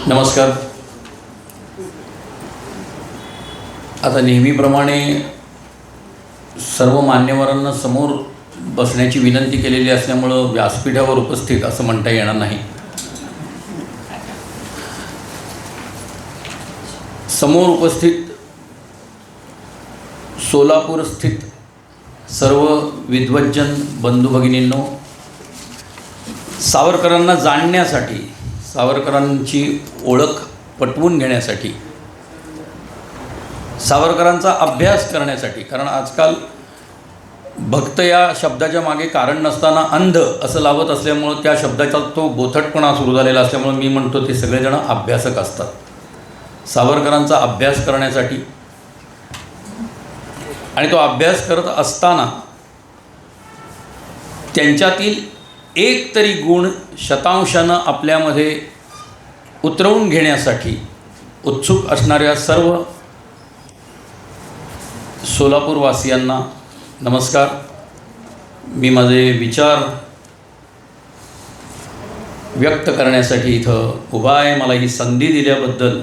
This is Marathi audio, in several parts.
नमस्कार. आता नेहमीप्रमाणे सर्व मान्यवरांना समोर बसण्याची विनंती केलेली असल्यामुळं व्यासपीठावर उपस्थित असं म्हणता येणार नाही. समोर उपस्थित सोलापूर स्थित सर्व विद्वज्जन बंधू भगिनींनो, सावरकरांना जाणण्यासाठी, सावरकरांची ओळख पटवून घेण्यासाठी, सावरकरांचा अभ्यास करण्यासाठी, कारण आजकाल भक्त या शब्दाच्या मागे कारण नसताना अंध असं लावत असल्यामुळं त्या शब्दाचा तो बोथटपणा सुरू झालेला असल्यामुळं मी म्हणतो ते सगळेजण अभ्यासक असतात. सावरकरांचा अभ्यास करण्यासाठी आणि तो अभ्यास करत असताना त्यांच्यातील एक तरी गुण शतांशानं आपल्यामध्ये उतरवून घेण्यासाठी उत्सुक असणाऱ्या सर्व सोलापूरवासियांना नमस्कार. मी माझे विचार व्यक्त करण्यासाठी इथं उभा आहे. मला ही संधी दिल्याबद्दल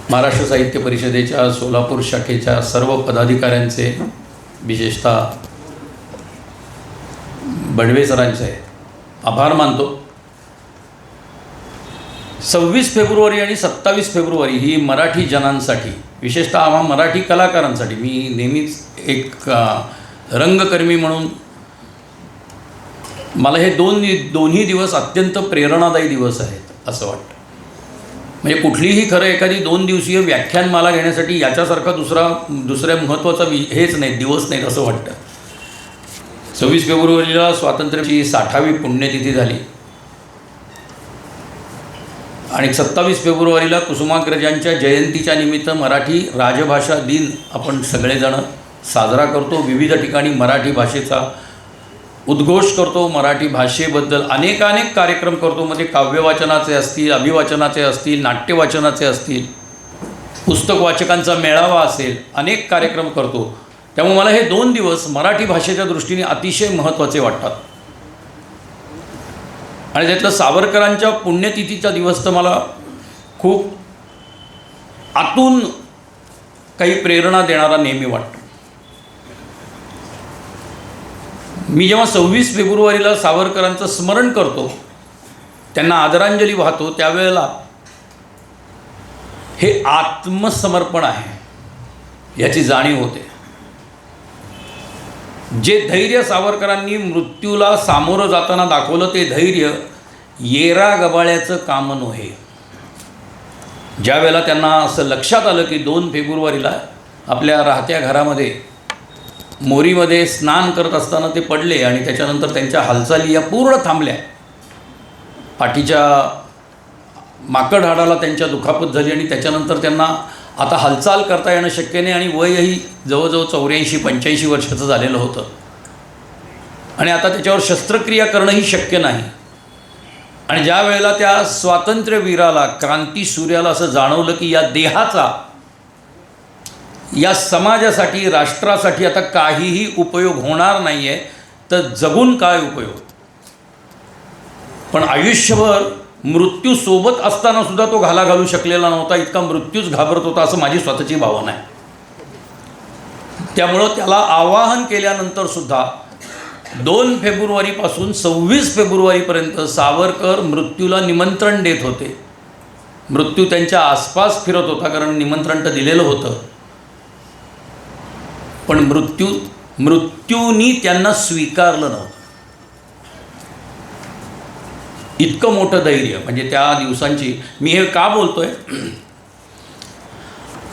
महाराष्ट्र साहित्य परिषदेच्या सोलापूर शाखेच्या सर्व पदाधिकाऱ्यांचे, विशेषतः बडवे सरांचे आभार मानतो. 26 फेब्रुवारी आणि 27 फेब्रुवारी ही मराठी जनांसाठी, विशेषतः आम्हा मराठी कलाकारांसाठी, मी नेहमीच एक रंगकर्मी म्हणून मला हे दोन्ही दिवस अत्यंत प्रेरणादायी दिवस आहेत असं वाटतं. म्हणजे कुठलीही खरं एखादी 2 दिवसीय व्याख्यानमाला घेण्यासाठी याच्यासारखा दुसऱ्या महत्त्वाचा हेच नाही, दिवस नाहीत असं वाटतं. 26 फेब्रुवारीला स्वातंत्र्याची 60वी पुण्यतिथी झाली आणि 27 फेब्रुवारीला कुसुमाग्रजांच्या जयंतीच्या निमित्त मराठी राजभाषा दिन आपण सगळेजण साजरा करतो. विविध ठिकाणी मराठी भाषेचा उद्घोष करतो, मराठी भाषेबद्दल अनेकानेक कार्यक्रम करतो. मध्ये काव्यवाचनाचे असतील, अभिवाचनाचे असतील, नाट्यवाचनाचे असतील, पुस्तक वाचकांचा मेळावा असेल, अनेक कार्यक्रम करतो. त्यामुळे मला हे 2 दिवस मराठी भाषेच्या दृष्टीने अतिशय महत्त्वाचे वाटतात. आणि त्यातलं सावरकरांच्या पुण्यतिथीचा दिवस तर मला खूप आतून काही प्रेरणा देणारा नेहमी वाटतो. मी जेव्हा 26 फेब्रुवारीला सावरकरांचं स्मरण करतो, त्यांना आदरांजली वाहतो, त्यावेळेला हे आत्मसमर्पण आहे याची जाणीव होते. जे धैर्य सावरकरांनी मृत्यूला सामोरं जाताना दाखवलं ते धैर्य येरा गबाळ्याचं काम नव्हे. ज्या वेळेला त्यांना असं लक्षात आलं की 2 फेब्रुवारीला आपल्या राहत्या घरामध्ये मोरीमध्ये स्नान करत असताना ते पडले आणि त्याच्यानंतर त्यांच्या हालचाली या पूर्ण थांबल्या. पाठीच्या माकड हाडाला त्यांच्या दुखापत झाली आणि त्याच्यानंतर त्यांना आता हालचाल करता येणं शक्य नाही आणि वयही जवळजवळ 84-85 वर्षाचं झालेलं होतं आणि आता त्याच्यावर शस्त्रक्रिया करणंही शक्य नाही. आणि ज्या वेळेला त्या स्वातंत्र्यवीराला, क्रांतीसूर्याला असं जाणवलं की या देहाचा या समाजासाठी, राष्ट्रासाठी आता काहीही उपयोग होणार नाही आहे, तर जगून काय उपयोग. पण आयुष्यभर मृत्यू सोबत असताना सुद्धा तो घाला घालू शकलेला नव्हता, इतका मृत्यूच घाबरत होता असं माझी स्वतःची भावना आहे. त्यामुळं त्याला आवाहन केल्यानंतर सुद्धा 2 फेब्रुवारीपासून 26 फेब्रुवारीपर्यंत सावरकर मृत्यूला निमंत्रण देत होते. मृत्यू त्यांच्या आसपास फिरत होता, कारण निमंत्रण तर दिलेलं होतं, पण मृत्यूनी त्यांना स्वीकारलं नव्हतं. इतकं मोठं धैर्य, म्हणजे त्या दिवसांची मी हे का बोलतोय,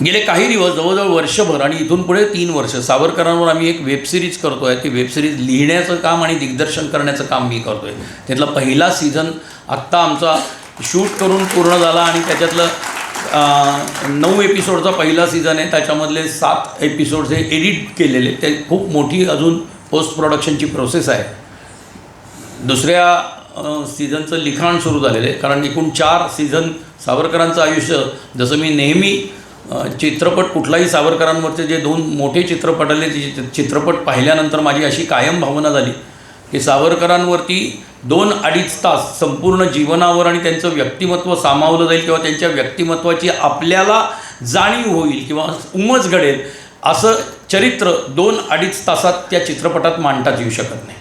गेले काही दिवस, जवळजवळ वर्षभर आणि इथून पुढे 3 वर्ष सावरकरांवर आम्ही एक वेबसिरीज करतो आहे. ती वेबसिरीज लिहिण्याचं काम आणि दिग्दर्शन करण्याचं काम मी करतो आहे. त्यातला पहिला सीझन आत्ता आमचा शूट करून पूर्ण झाला आणि त्याच्यातलं 9 एपिसोडचा पहिला सीझन आहे. त्याच्यामधले 7 एपिसोड्स हे एडिट केलेले, ते खूप मोठी अजून पोस्ट प्रोडक्शनची प्रोसेस आहे. दुसऱ्या सीझनचं लिखाण सुरू झालेलं आहे, कारण एकूण 4 सीझन सावरकरांचं आयुष्य, जसं मी नेहमी चित्रपट कुठलाही सावरकरांवरचे जे 2 मोठे चित्रपट आले, चित्रपट पाहिल्यानंतर माझी अशी कायम भावना झाली की सावरकरांवरती 2-2.5 तास संपूर्ण जीवनावर आणि त्यांचं व्यक्तिमत्व सामावलं जाईल किंवा त्यांच्या व्यक्तिमत्वाची आपल्याला जाणीव होईल किंवा उमज घडेल असं चरित्र 2-2.5 तासात त्या चित्रपटात मांडताच येऊ शकत नाही.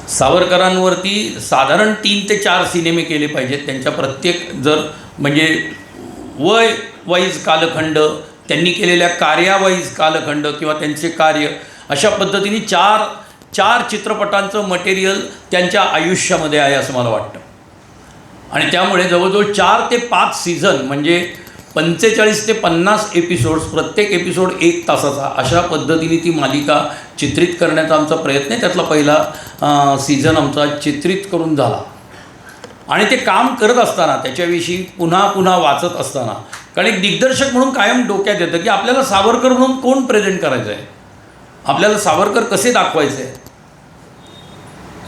सावरकरांवरती साधारण 3 ते 4 सिनेमे केले पाहिजेत. त्यांच्या प्रत्येक जर म्हणजे वय वाईज कालखंड, त्यांनी केलेल्या कार्यावाईज कालखंड किंवा त्यांचे कार्य अशा पद्धतीने 4 चित्रपटांचं मटेरियल त्यांच्या आयुष्यामध्ये आहे असं मला वाटतं. आणि त्यामुळे जवळजवळ 4 ते 5 सीझन म्हणजे 45 ते 50 एपिसोड्स, प्रत्येक एपिसोड 1 तासाचा, अशा पद्धतीने ती मालिका चित्रित करण्याचा आमचा प्रयत्न आहे. त्यातला पहिला सीझन आमचा चित्रित करून झाला. आणि ते काम करत असताना त्याच्याविषयी पुन्हा पुन्हा वाचत असताना, कारण एक दिग्दर्शक म्हणून कायम डोक्यात येतं की आपल्याला सावरकर म्हणून कोण प्रेझेंट करायचं आहे, आपल्याला सावरकर कसे दाखवायचे आहे.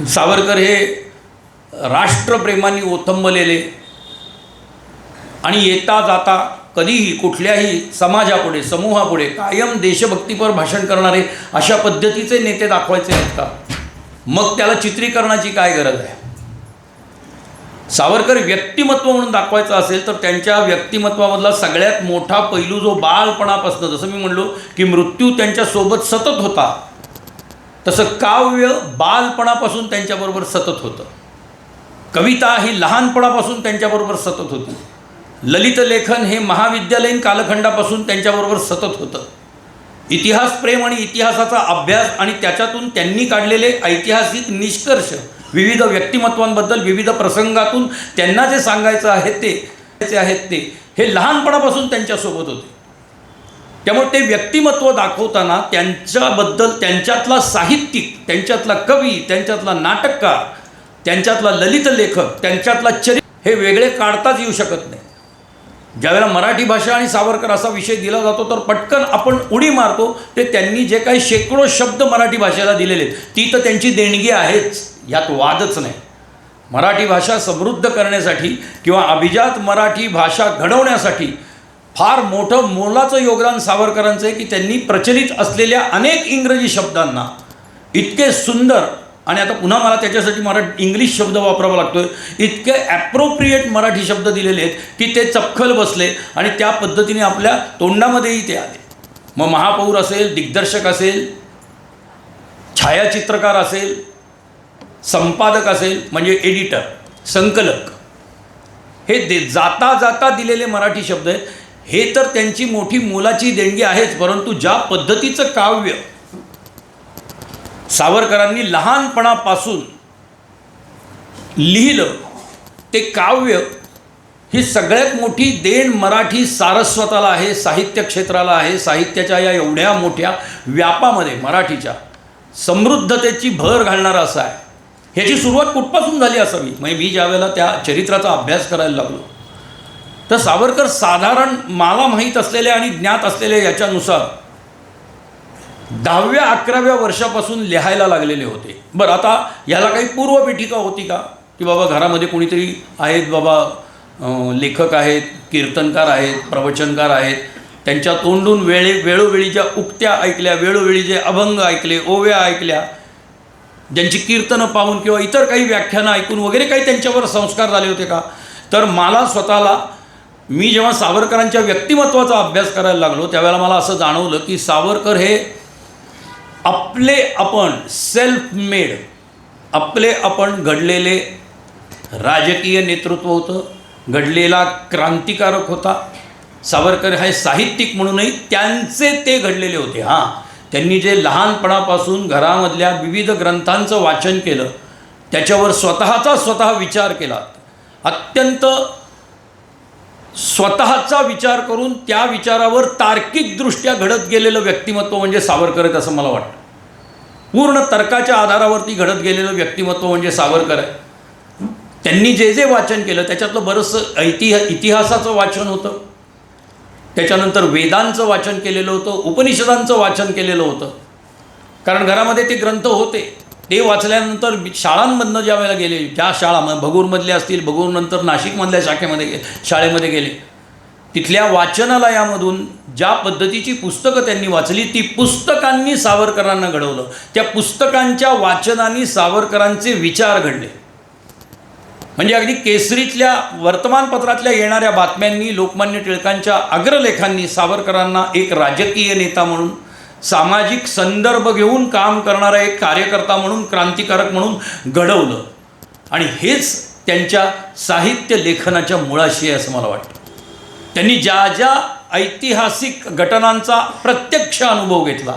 सावरकर हे राष्ट्रप्रेमाने ओथंबलेले आणि येता जाता कधीही कुठल्याही समाजापुढे समूहापुढे कायम देशभक्तीपर भाषण करणारे अशा पद्धतीचे नेते दाखवायचे आहेत का? मग त्याला चित्रीकरणाची काय गरज आहे? सावरकर व्यक्तिमत्व म्हणून दाखवायचं असेल तर त्यांच्या व्यक्तिमत्वामधला सगळ्यात मोठा पैलू जो बालपणापासून, जसं मी म्हणलो की मृत्यू त्यांच्यासोबत सतत होता, तसं काव्य बालपणापासून त्यांच्याबरोबर सतत होतं. कविता ही लहानपणापासून त्यांच्याबरोबर सतत होती. ललित लेखन हे महाविद्यालयीन कालखंडापासून त्यांच्याबरोबर सतत होतं. इतिहास प्रेम आणि इतिहासाचा अभ्यास आणि त्याच्यातून त्यांनी काढलेले ऐतिहासिक निष्कर्ष विविध व्यक्तिमत्वांबद्दल विविध प्रसंगातून त्यांना जे सांगायचं आहे ते हे लहानपणापासून त्यांच्यासोबत होते. त्यामुळे ते व्यक्तिमत्व दाखवताना त्यांच्याबद्दल त्यांच्यातला साहित्यिक, त्यांच्यातला कवी, त्यांच्यातला नाटककार, त्यांच्यातला ललित लेखक, त्यांच्यातला चरित्र हे वेगळे काढताच येऊ शकत नाही. ज्यावेळेला मराठी भाषा आणि सावरकर असा विषय दिला जातो तर पटकन आपण उडी मारतो ते त्यांनी जे काही शेकडो शब्द मराठी भाषेला दिलेले आहेत ती तर त्यांची देणगी आहेच, यात वादच नाही. मराठी भाषा समृद्ध करण्यासाठी किंवा अभिजात मराठी भाषा घडवण्यासाठी फार मोठं मोलाचं योगदान सावरकरांचं आहे की त्यांनी प्रचलित असलेल्या अनेक इंग्रजी शब्दांना इतके सुंदर, आणि आता पुन्हा मला त्याच्यासाठी इंग्लिश शब्द वापरावा लागतो आहे, इतके ॲप्रोप्रिएट मराठी शब्द दिलेले आहेत की ते चपखल बसले आणि त्या पद्धतीने आपल्या तोंडामध्येही ते आले. मग महापौर असेल, दिग्दर्शक असेल, छायाचित्रकार असेल, संपादक असेल म्हणजे एडिटर, संकलक, हे जाता जाता दिलेले मराठी शब्द आहेत. हे तर त्यांची मोठी मोलाची देणगी आहेच, परंतु ज्या पद्धतीचं काव्य सावरकरांनी लहानपणापासून लिहिलं ते काव्य ही सगळ्यात मोठी देण मराठी सारस्वताला आहे, साहित्य क्षेत्राला आहे. साहित्याच्या या एवढ्या मोठ्या व्यापामध्ये मराठीच्या समृद्धतेची भर घालणारा असा आहे. ह्याची सुरुवात कुठपासून झाली असावी? म्हणजे मी ज्यावेळेला त्या चरित्राचा अभ्यास करायला लागलो तर सावरकर साधारण मला माहीत असलेल्या आणि ज्ञात असलेल्या याच्यानुसार 10व्या-11व्या वर्षापासून लिहायला लागलेले होते. बरं, आता याला काही पूर्वपीठिका होती का की बाबा घरामध्ये कोणीतरी आहेत, बाबा लेखक आहेत, कीर्तनकार आहेत, प्रवचनकार आहेत, त्यांच्या तोंडून वेळोवेळी ज्या उक्त्या ऐकल्या, वेळोवेळी जे अभंग ऐकले, ओव्या ऐकल्या, ज्यांची कीर्तनं पाहून किंवा इतर काही व्याख्यानं ऐकून वगैरे काही त्यांच्यावर संस्कार झाले होते का? तर मला स्वतःला, मी जेव्हा सावरकरांच्या व्यक्तिमत्वाचा अभ्यास करायला लागलो त्यावेळेला मला असं जाणवलं की सावरकर हे आपले आपण सेल्फ मेड, आपले आपण घडलेले राजकीय नेतृत्व होतं, घडलेला क्रांतिकारक होता. सावरकर हे साहित्यिक म्हणूनही त्यांचे ते घडलेले होते. हां, त्यांनी जे लहानपणापासून घरामधल्या विविध ग्रंथांचं वाचन केलं, त्याच्यावर स्वतः विचार केला, अत्यंत स्वतःचा विचार करून त्या विचारावर तार्किकदृष्ट्या घडत गेलेलं व्यक्तिमत्व म्हणजे सावरकर आहेत असं मला वाटतं. पूर्ण तर्काच्या आधारावरती घडत गेलेलं व्यक्तिमत्व म्हणजे सावरकर आहे. त्यांनी जे जे वाचन केलं त्याच्यातलं बरंचसं इतिहासाचं वाचन होतं, त्याच्यानंतर वेदांचं वाचन केलेलं होतं, उपनिषदांचं वाचन केलेलं होतं. कारण घरामध्ये ते ग्रंथ होते. ते वाचल्यानंतर शाळांमधनं ज्या वेळेला गेले, ज्या शाळा भगूरमधल्या असतील, भगूरनंतर नाशिकमधल्या शाळेमध्ये गेले, तिथल्या वाचनालयामधून ज्या पद्धतीची पुस्तकं त्यांनी वाचली, ती पुस्तकांनी सावरकरांना घडवलं. त्या पुस्तकांच्या वाचनाने सावरकरांचे विचार घडले. म्हणजे अगदी केसरीतल्या वर्तमानपत्रातल्या येणाऱ्या बातम्यांनी, लोकमान्य टिळकांच्या अग्रलेखांनी सावरकरांना एक राजकीय नेता म्हणून, सामाजिक संदर्भ घेऊन काम करणारा एक कार्यकर्ता म्हणून, क्रांतिकारक म्हणून घडवलं. आणि हेच त्यांच्या साहित्य लेखनाच्या मुळाशी आहे असं मला वाटतं. त्यांनी ज्या ज्या ऐतिहासिक घटनांचा प्रत्यक्ष अनुभव घेतला,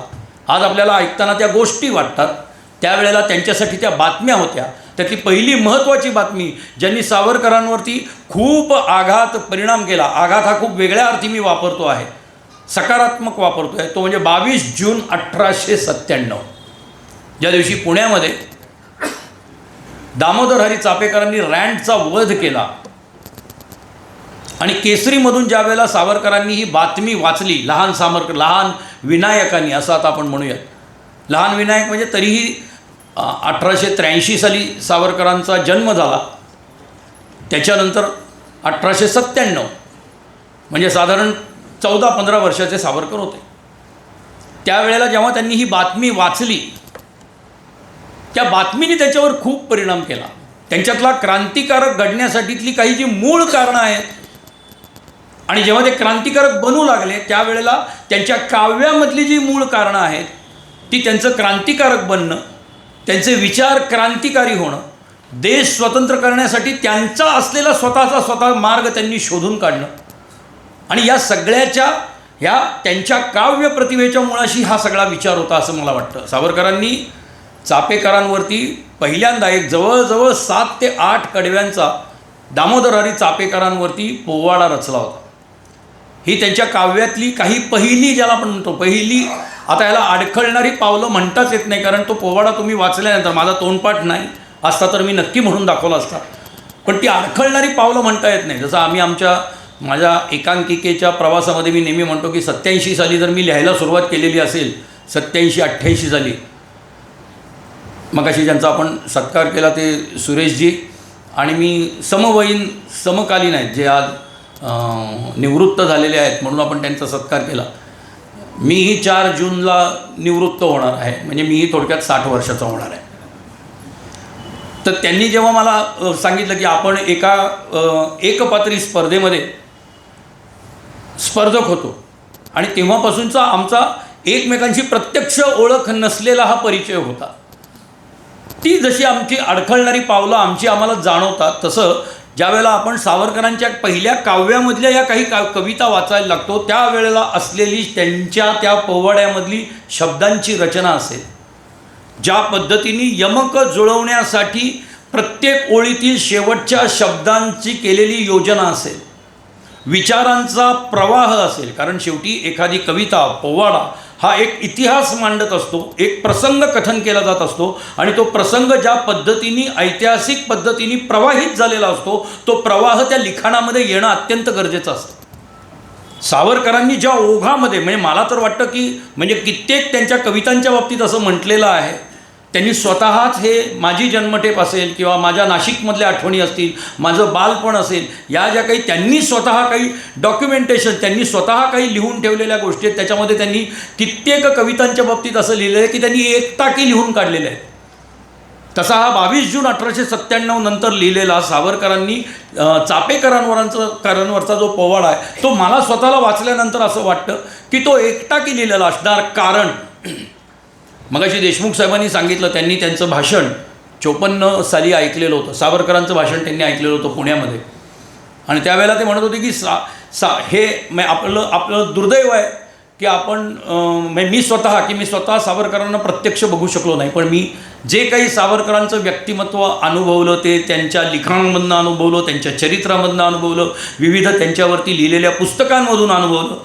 आज आपल्याला ऐकताना त्या गोष्टी वाटतात, त्यावेळेला त्यांच्यासाठी त्या बातम्या होत्या. त्यातली पहिली महत्त्वाची बातमी ज्यांनी सावरकरांवरती खूप आघात परिणाम केला, आघात हा खूप वेगळ्या अर्थी मी वापरतो आहे, सकारात्मक वापरतो आहे, तो म्हणजे 22 जून 1897, ज्या दिवशी पुण्यामध्ये दामोदर हरी चापेकरांनी रँडचा वध केला. आणि केसरीमधून ज्या वेळेला सावरकरांनी ही बातमी वाचली, लहान विनायकांनी असं आता आपण म्हणूयात, लहान विनायक म्हणजे तरीही 1883 साली सावरकरांचा जन्म झाला. त्याच्यानंतर 1897 म्हणजे साधारण 14-15 वर्षाचे सावरकर होते. त्यावेळेला जेव्हा त्यांनी ही बातमी वाचली, त्या बातमीने त्याच्यावर खूप परिणाम केला. त्यांच्यातला क्रांतिकारक घडण्यासाठीतली काही जी मूळ कारणं आहेत, आणि जेव्हा ते क्रांतिकारक बनू लागले त्यावेळेला त्यांच्या काव्यामधली जी मूळ कारणं आहेत, ती त्यांचं क्रांतिकारक बनणं, त्यांचे विचार क्रांतिकारी होणं, देश स्वतंत्र करण्यासाठी त्यांचा असलेला स्वतः मार्ग त्यांनी शोधून काढणं, आणि या सगळ्याच्या ह्या त्यांच्या काव्य प्रतिभेच्या मुळाशी हा सगळा विचार होता असं मला वाटतं. सावरकरांनी चापेकरांवरती पहिल्यांदा एक जवळजवळ 7 ते 8 कडव्यांचा दामोदर हरी चापेकरांवरती पोवाडा रचला होता. ही त्यांच्या काव्यातली काही पहिली, ज्याला आपण म्हणतो पहिली, आता याला अडखळणारी पावलं म्हणताच येत नाही, कारण तो पोवाडा तुम्ही वाचल्यानंतर, माझा तोंडपाठ नाही असता तर मी नक्की म्हणून दाखवला असता, पण ती अडखळणारी पावलं म्हणता येत नाही. जसं आम्ही माझ्या एकांकिकेच्या प्रवासामध्ये मी नेहमी म्हणतो की 87 साली जर मी लिहायला सुरुवात केलेली असेल, 87-88 साली, मग अशी ज्यांचा आपण सत्कार केला ते सुरेशजी, आणि मी समकालीन आहेत जे आज निवृत्त झालेले आहेत म्हणून आपण त्यांचा सत्कार केला. मीही 4 जूनला निवृत्त होणार आहे, म्हणजे मीही थोडक्यात 60 वर्षाचा होणार आहे. तर त्यांनी जेव्हा मला सांगितलं की आपण एका एकपात्री स्पर्धेमध्ये स्पर्धक होतो, आणि तेव्हापासूनचा आमचा एकमेकांची प्रत्यक्ष ओळख नसलेला हा परिचय होता, ती जशी आमची अडखळणारी पावलं आम्हाला जाणवतात, तसं ज्यावेळेला आपण सावरकरांच्या पहिल्या काव्यामधल्या या काही कविता वाचायला लागतो, त्यावेळेला असलेली त्यांच्या त्या पोवाड्यामधली शब्दांची रचना असेल, ज्या पद्धतीने यमक जुळवण्यासाठी प्रत्येक ओळीतील शेवटच्या शब्दांची केलेली योजना असेल, विचारांचा प्रवाह असेल, कारण शेवटी एखादी कविता, पोवाडा हा एक इतिहास मांडत असतो, एक प्रसंग कथन केला जात असतो, आणि तो प्रसंग ज्या पद्धतीने ऐतिहासिक पद्धतीने प्रवाहित झालेला असतो, तो प्रवाह त्या लिखाणामध्ये येणं अत्यंत गरजेचं असतं. सावरकरांनी ज्या ओघामध्ये, म्हणजे मला तर वाटतं की म्हणजे कित्येक त्यांच्या कवितांच्या बाबतीत असं म्हटलेलं आहे, त्यांनी स्वतःच हे माझी जन्मठेप असेल किंवा माझ्या नाशिकमधल्या आठवणी असतील, माझं बालपण असेल, या ज्या काही त्यांनी स्वतः काही डॉक्युमेंटेशन, त्यांनी स्वतः काही लिहून ठेवलेल्या गोष्टी आहेत, त्याच्यामध्ये त्यांनी कित्येक कवितांच्या बाबतीत असं लिहिलं आहे की त्यांनी एकटाकी लिहून काढलेले आहेत. तसा हा 22 जून 1897 नंतर लिहिलेला सावरकरांनी चापेकरांवरचा जो पोवाडा आहे, तो मला स्वतःला वाचल्यानंतर असं वाटतं की तो एकटाकी लिहिलेला असणार. कारण मगाशी देशमुख साहेबांनी सांगितलं, त्यांनी त्यांचं भाषण 54 साली ऐकलेलं होतं, सावरकरांचं भाषण त्यांनी ऐकलेलं होतं पुण्यामध्ये, आणि त्यावेळेला ते म्हणत होते की हे आपलं दुर्दैव आहे की मी स्वतः सावरकरांना प्रत्यक्ष बघू शकलो नाही, पण मी जे काही सावरकरांचं व्यक्तिमत्व अनुभवलं ते त्यांच्या लिखाणामधनं अनुभवलं, त्यांच्या चरित्रामधनं अनुभवलं, विविध त्यांच्यावरती लिहिलेल्या पुस्तकांमधून अनुभवलं.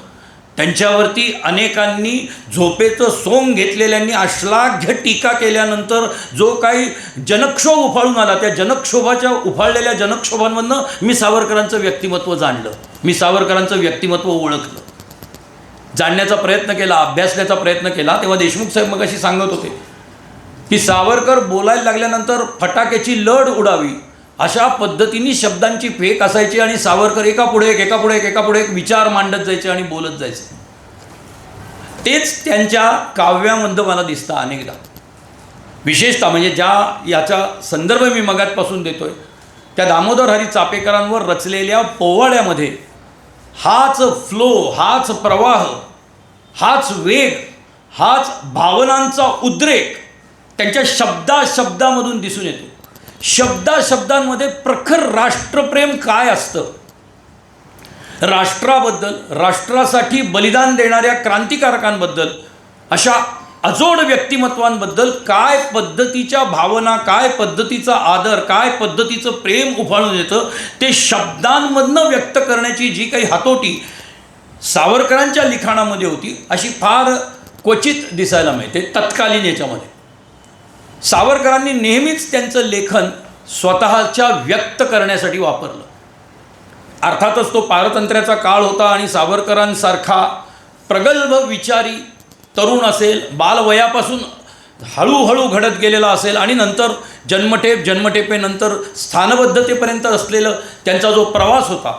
त्यांच्यावरती अनेकांनी झोपेचं सोंग घेतलेल्यांनी अश्लाघ्य टीका केल्यानंतर जो काही जनक्षोभ उफाळून आला, त्या उफाळलेल्या जनक्षोभांमधनं मी सावरकरांचं व्यक्तिमत्व जाणलं, मी सावरकरांचं व्यक्तिमत्व ओळखलं, जाणण्याचा प्रयत्न केला, अभ्यासण्याचा प्रयत्न केला. तेव्हा देशमुख साहेब मग अशी सांगत होते की सावरकर बोलायला लागल्यानंतर फटाक्याची लढ उडावी, अशा पद्धतीने शब्दांची फेक असायची आणि सावरकर एकापुढे एक एकापुढे एक एकापुढे एक विचार मांडत जायचे आणि बोलत जायचे. तेच त्यांच्या काव्यामध्ये मला दिसतं अनेकदा. विशेषतः म्हणजे याचा संदर्भ मी मगातपासून देतोय त्या दामोदर हरी चापेकरांवर रचलेल्या पोवाड्यामध्ये हाच फ्लो, हाच प्रवाह, हाच वेग, हाच भावनांचा उद्रेक त्यांच्या शब्दामधून दिसून येतो. शब्दांमध्ये प्रखर राष्ट्रप्रेम काय असतं, राष्ट्राबद्दल, राष्ट्रासाठी बलिदान देणाऱ्या क्रांतिकारकांबद्दल, अशा अजोड व्यक्तिमत्वांबद्दल काय पद्धतीच्या भावना, काय पद्धतीचा आदर, काय पद्धतीचं प्रेम उफाळून येतं ते शब्दांमधनं व्यक्त करण्याची जी काही हातोटी सावरकरांच्या लिखाणामध्ये होती अशी फार क्वचित दिसायला मिळते तत्कालीन याच्यामध्ये. सावरकरांनी नेहमीच त्यांचं लेखन स्वतःच्या व्यक्त करण्यासाठी वापरलं. अर्थातच तो पारतंत्र्याचा काळ होता आणि सावरकरांसारखा प्रगल्भ विचारी तरुण असेल, बालवयापासून हळूहळू घडत गेलेला असेल आणि नंतर जन्मठेपेनंतर स्थानबद्धतेपर्यंत असलेलं त्यांचा जो प्रवास होता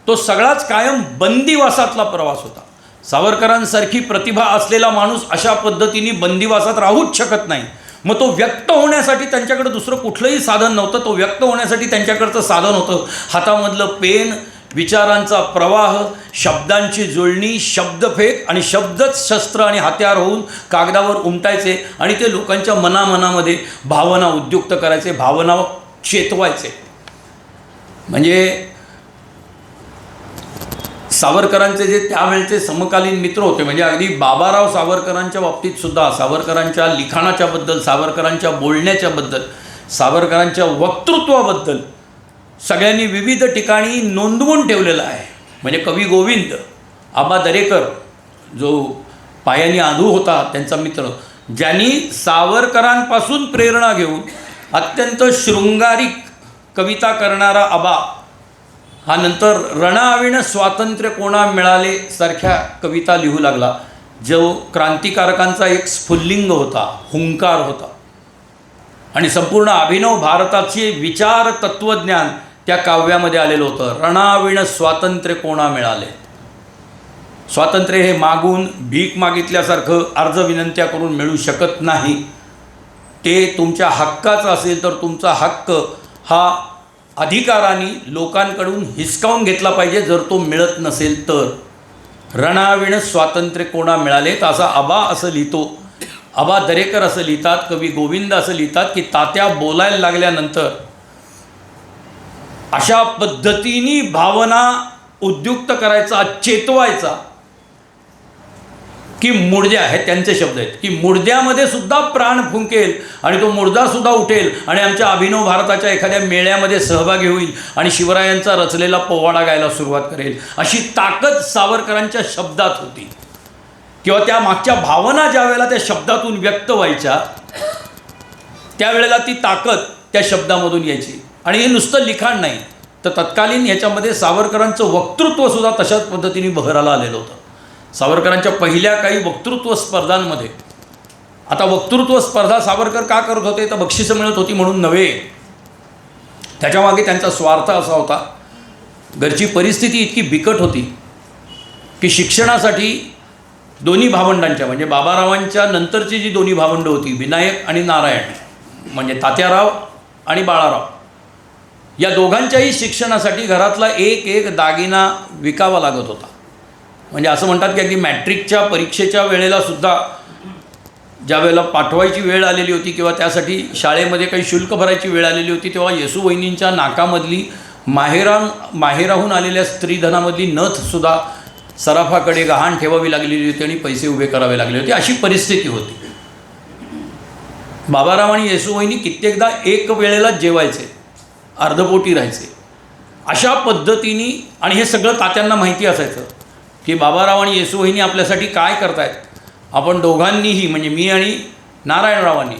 तो सगळाच कायम बंदिवासातला प्रवास होता. सावरकरांसारखी प्रतिभा असलेला माणूस अशा पद्धतीने बंदिवासात राहूच शकत नाही. मग तो व्यक्त होण्यासाठी त्यांच्याकडे दुसरं कुठलंही साधन नव्हतं. तो व्यक्त होण्यासाठी त्यांच्याकडचं साधन होतं हातामधलं पेन, विचारांचा प्रवाह, शब्दांची जुळणी, शब्दफेक आणि शब्दच शस्त्र आणि हत्यार होऊन कागदावर उमटायचे आणि ते लोकांच्या मनामध्ये भावना उद्युक्त करायचे, भावना चेतवायचे. म्हणजे सावरकरांचे जे त्यावेळचे समकालीन मित्र होते म्हणजे अगदी बाबाराव सावरकरांच्या बाबतीत सुद्धा सावरकरांच्या लिखाणाच्या बद्दल, सावरकरांच्या बोलण्याच्या बद्दल, सावरकरांच्या वक्तृत्वाबद्दल सगळ्यांनी विविध ठिकाणी नोंदवून ठेवलेलं आहे. म्हणजे कवी गोविंद आबा दरेकर जो पायानी आंधू होता त्यांचा मित्र, ज्यांनी सावरकरांपासून प्रेरणा घेऊन अत्यंत शृंगारिक कविता करणारा आबा हा नंतर रणाविण स्वातंत्र्य कोणा मिळाले सारख्या कविता लिहू लागला, जो क्रांतिकारकांचा एक स्फुल्लिंग होता, हुंकार होता. आणि संपूर्ण अभिनव भारताचे विचार तत्त्वज्ञान त्या काव्यामध्ये आलेलं होतं. रणाविण स्वातंत्र्य कोणा मिळाले. स्वातंत्र्य हे मागून भीक मागितल्यासारखं अर्ज विनंत्या करून मिळू शकत नाही. ते तुमच्या हक्काचं असेल तर तुमचा हक्क हा अधिकाराने लोकांकडून हिसकावून घेतला पाहिजे. जर तो मिळत नसेल तर रणाविण स्वातंत्र्य कोणा मिळाले. तर असा आबा असं लिहितो, आबा दरेकर असं लिहितात, कवी गोविंद असं लिहितात की तात्या बोलायला लागल्यानंतर अशा पद्धतीने भावना उद्युक्त करायचा, चेतवायचा की मुडद्या, हे त्यांचे शब्द आहेत, की मुडद्यामध्ये सुद्धा प्राण फुंकेल आणि तो मुडदासुद्धा उठेल आणि आमच्या अभिनव भारताच्या एखाद्या मेळ्यामध्ये सहभागी होईल आणि शिवरायांचा रचलेला पोवाडा गायला सुरुवात करेल. अशी ताकद सावरकरांच्या शब्दात होती किंवा त्या मागच्या भावना ज्या वेळेला त्या शब्दातून व्यक्त व्हायच्या त्यावेळेला ती ताकद त्या शब्दामधून यायची. आणि हे नुसतं लिखाण नाही तर तत्कालीन ह्याच्यामध्ये सावरकरांचं वक्तृत्वसुद्धा तशाच पद्धतीने बहराला आलेलं होतं. सावरकरांच्या पहिल्या काही वक्तृत्व स्पर्धांमध्ये, आता वक्तृत्व स्पर्धा सावरकर का करत होते तर बक्षिसं मिळत होती म्हणून नव्हे, त्याच्यामागे त्यांचा स्वार्थ असा होता. घरची परिस्थिती इतकी बिकट होती की शिक्षणासाठी दोन्ही भावंडांच्या म्हणजे बाबारावांच्या नंतरची जी दोन्ही भावंडं होती विनायक आणि नारायण, म्हणजे तात्याराव आणि बाळाराव, या दोघांच्याही शिक्षणासाठी घरातला एक एक दागिना विकावा लागत होता. म्हणजे असं म्हणतात की अगदी मॅट्रिकच्या परीक्षेच्या वेळेला सुद्धा ज्या वेळेला पाठवायची वेळ आलेली होती किंवा त्यासाठी शाळेमध्ये काही शुल्क भरायची वेळ आलेली होती तेव्हा येसूवहिनींच्या नाकामधली माहेराहून आलेल्या स्त्रीधनामधली नथसुद्धा सराफाकडे गहाण ठेवावी लागलेली होती आणि पैसे उभे करावे लागले होते. अशी परिस्थिती होती. बाबाराव आणि येसूवहिनी कित्येकदा एक वेळेला जेवायचे, अर्धपोटी राहायचे. अशा पद्धतीने, आणि हे सगळं तात्यांना माहिती असायचं की बाबाराव आणि येसूवहिनी आपल्यासाठी काय करतायत. आपण दोघांनीही म्हणजे मी आणि नारायणरावांनी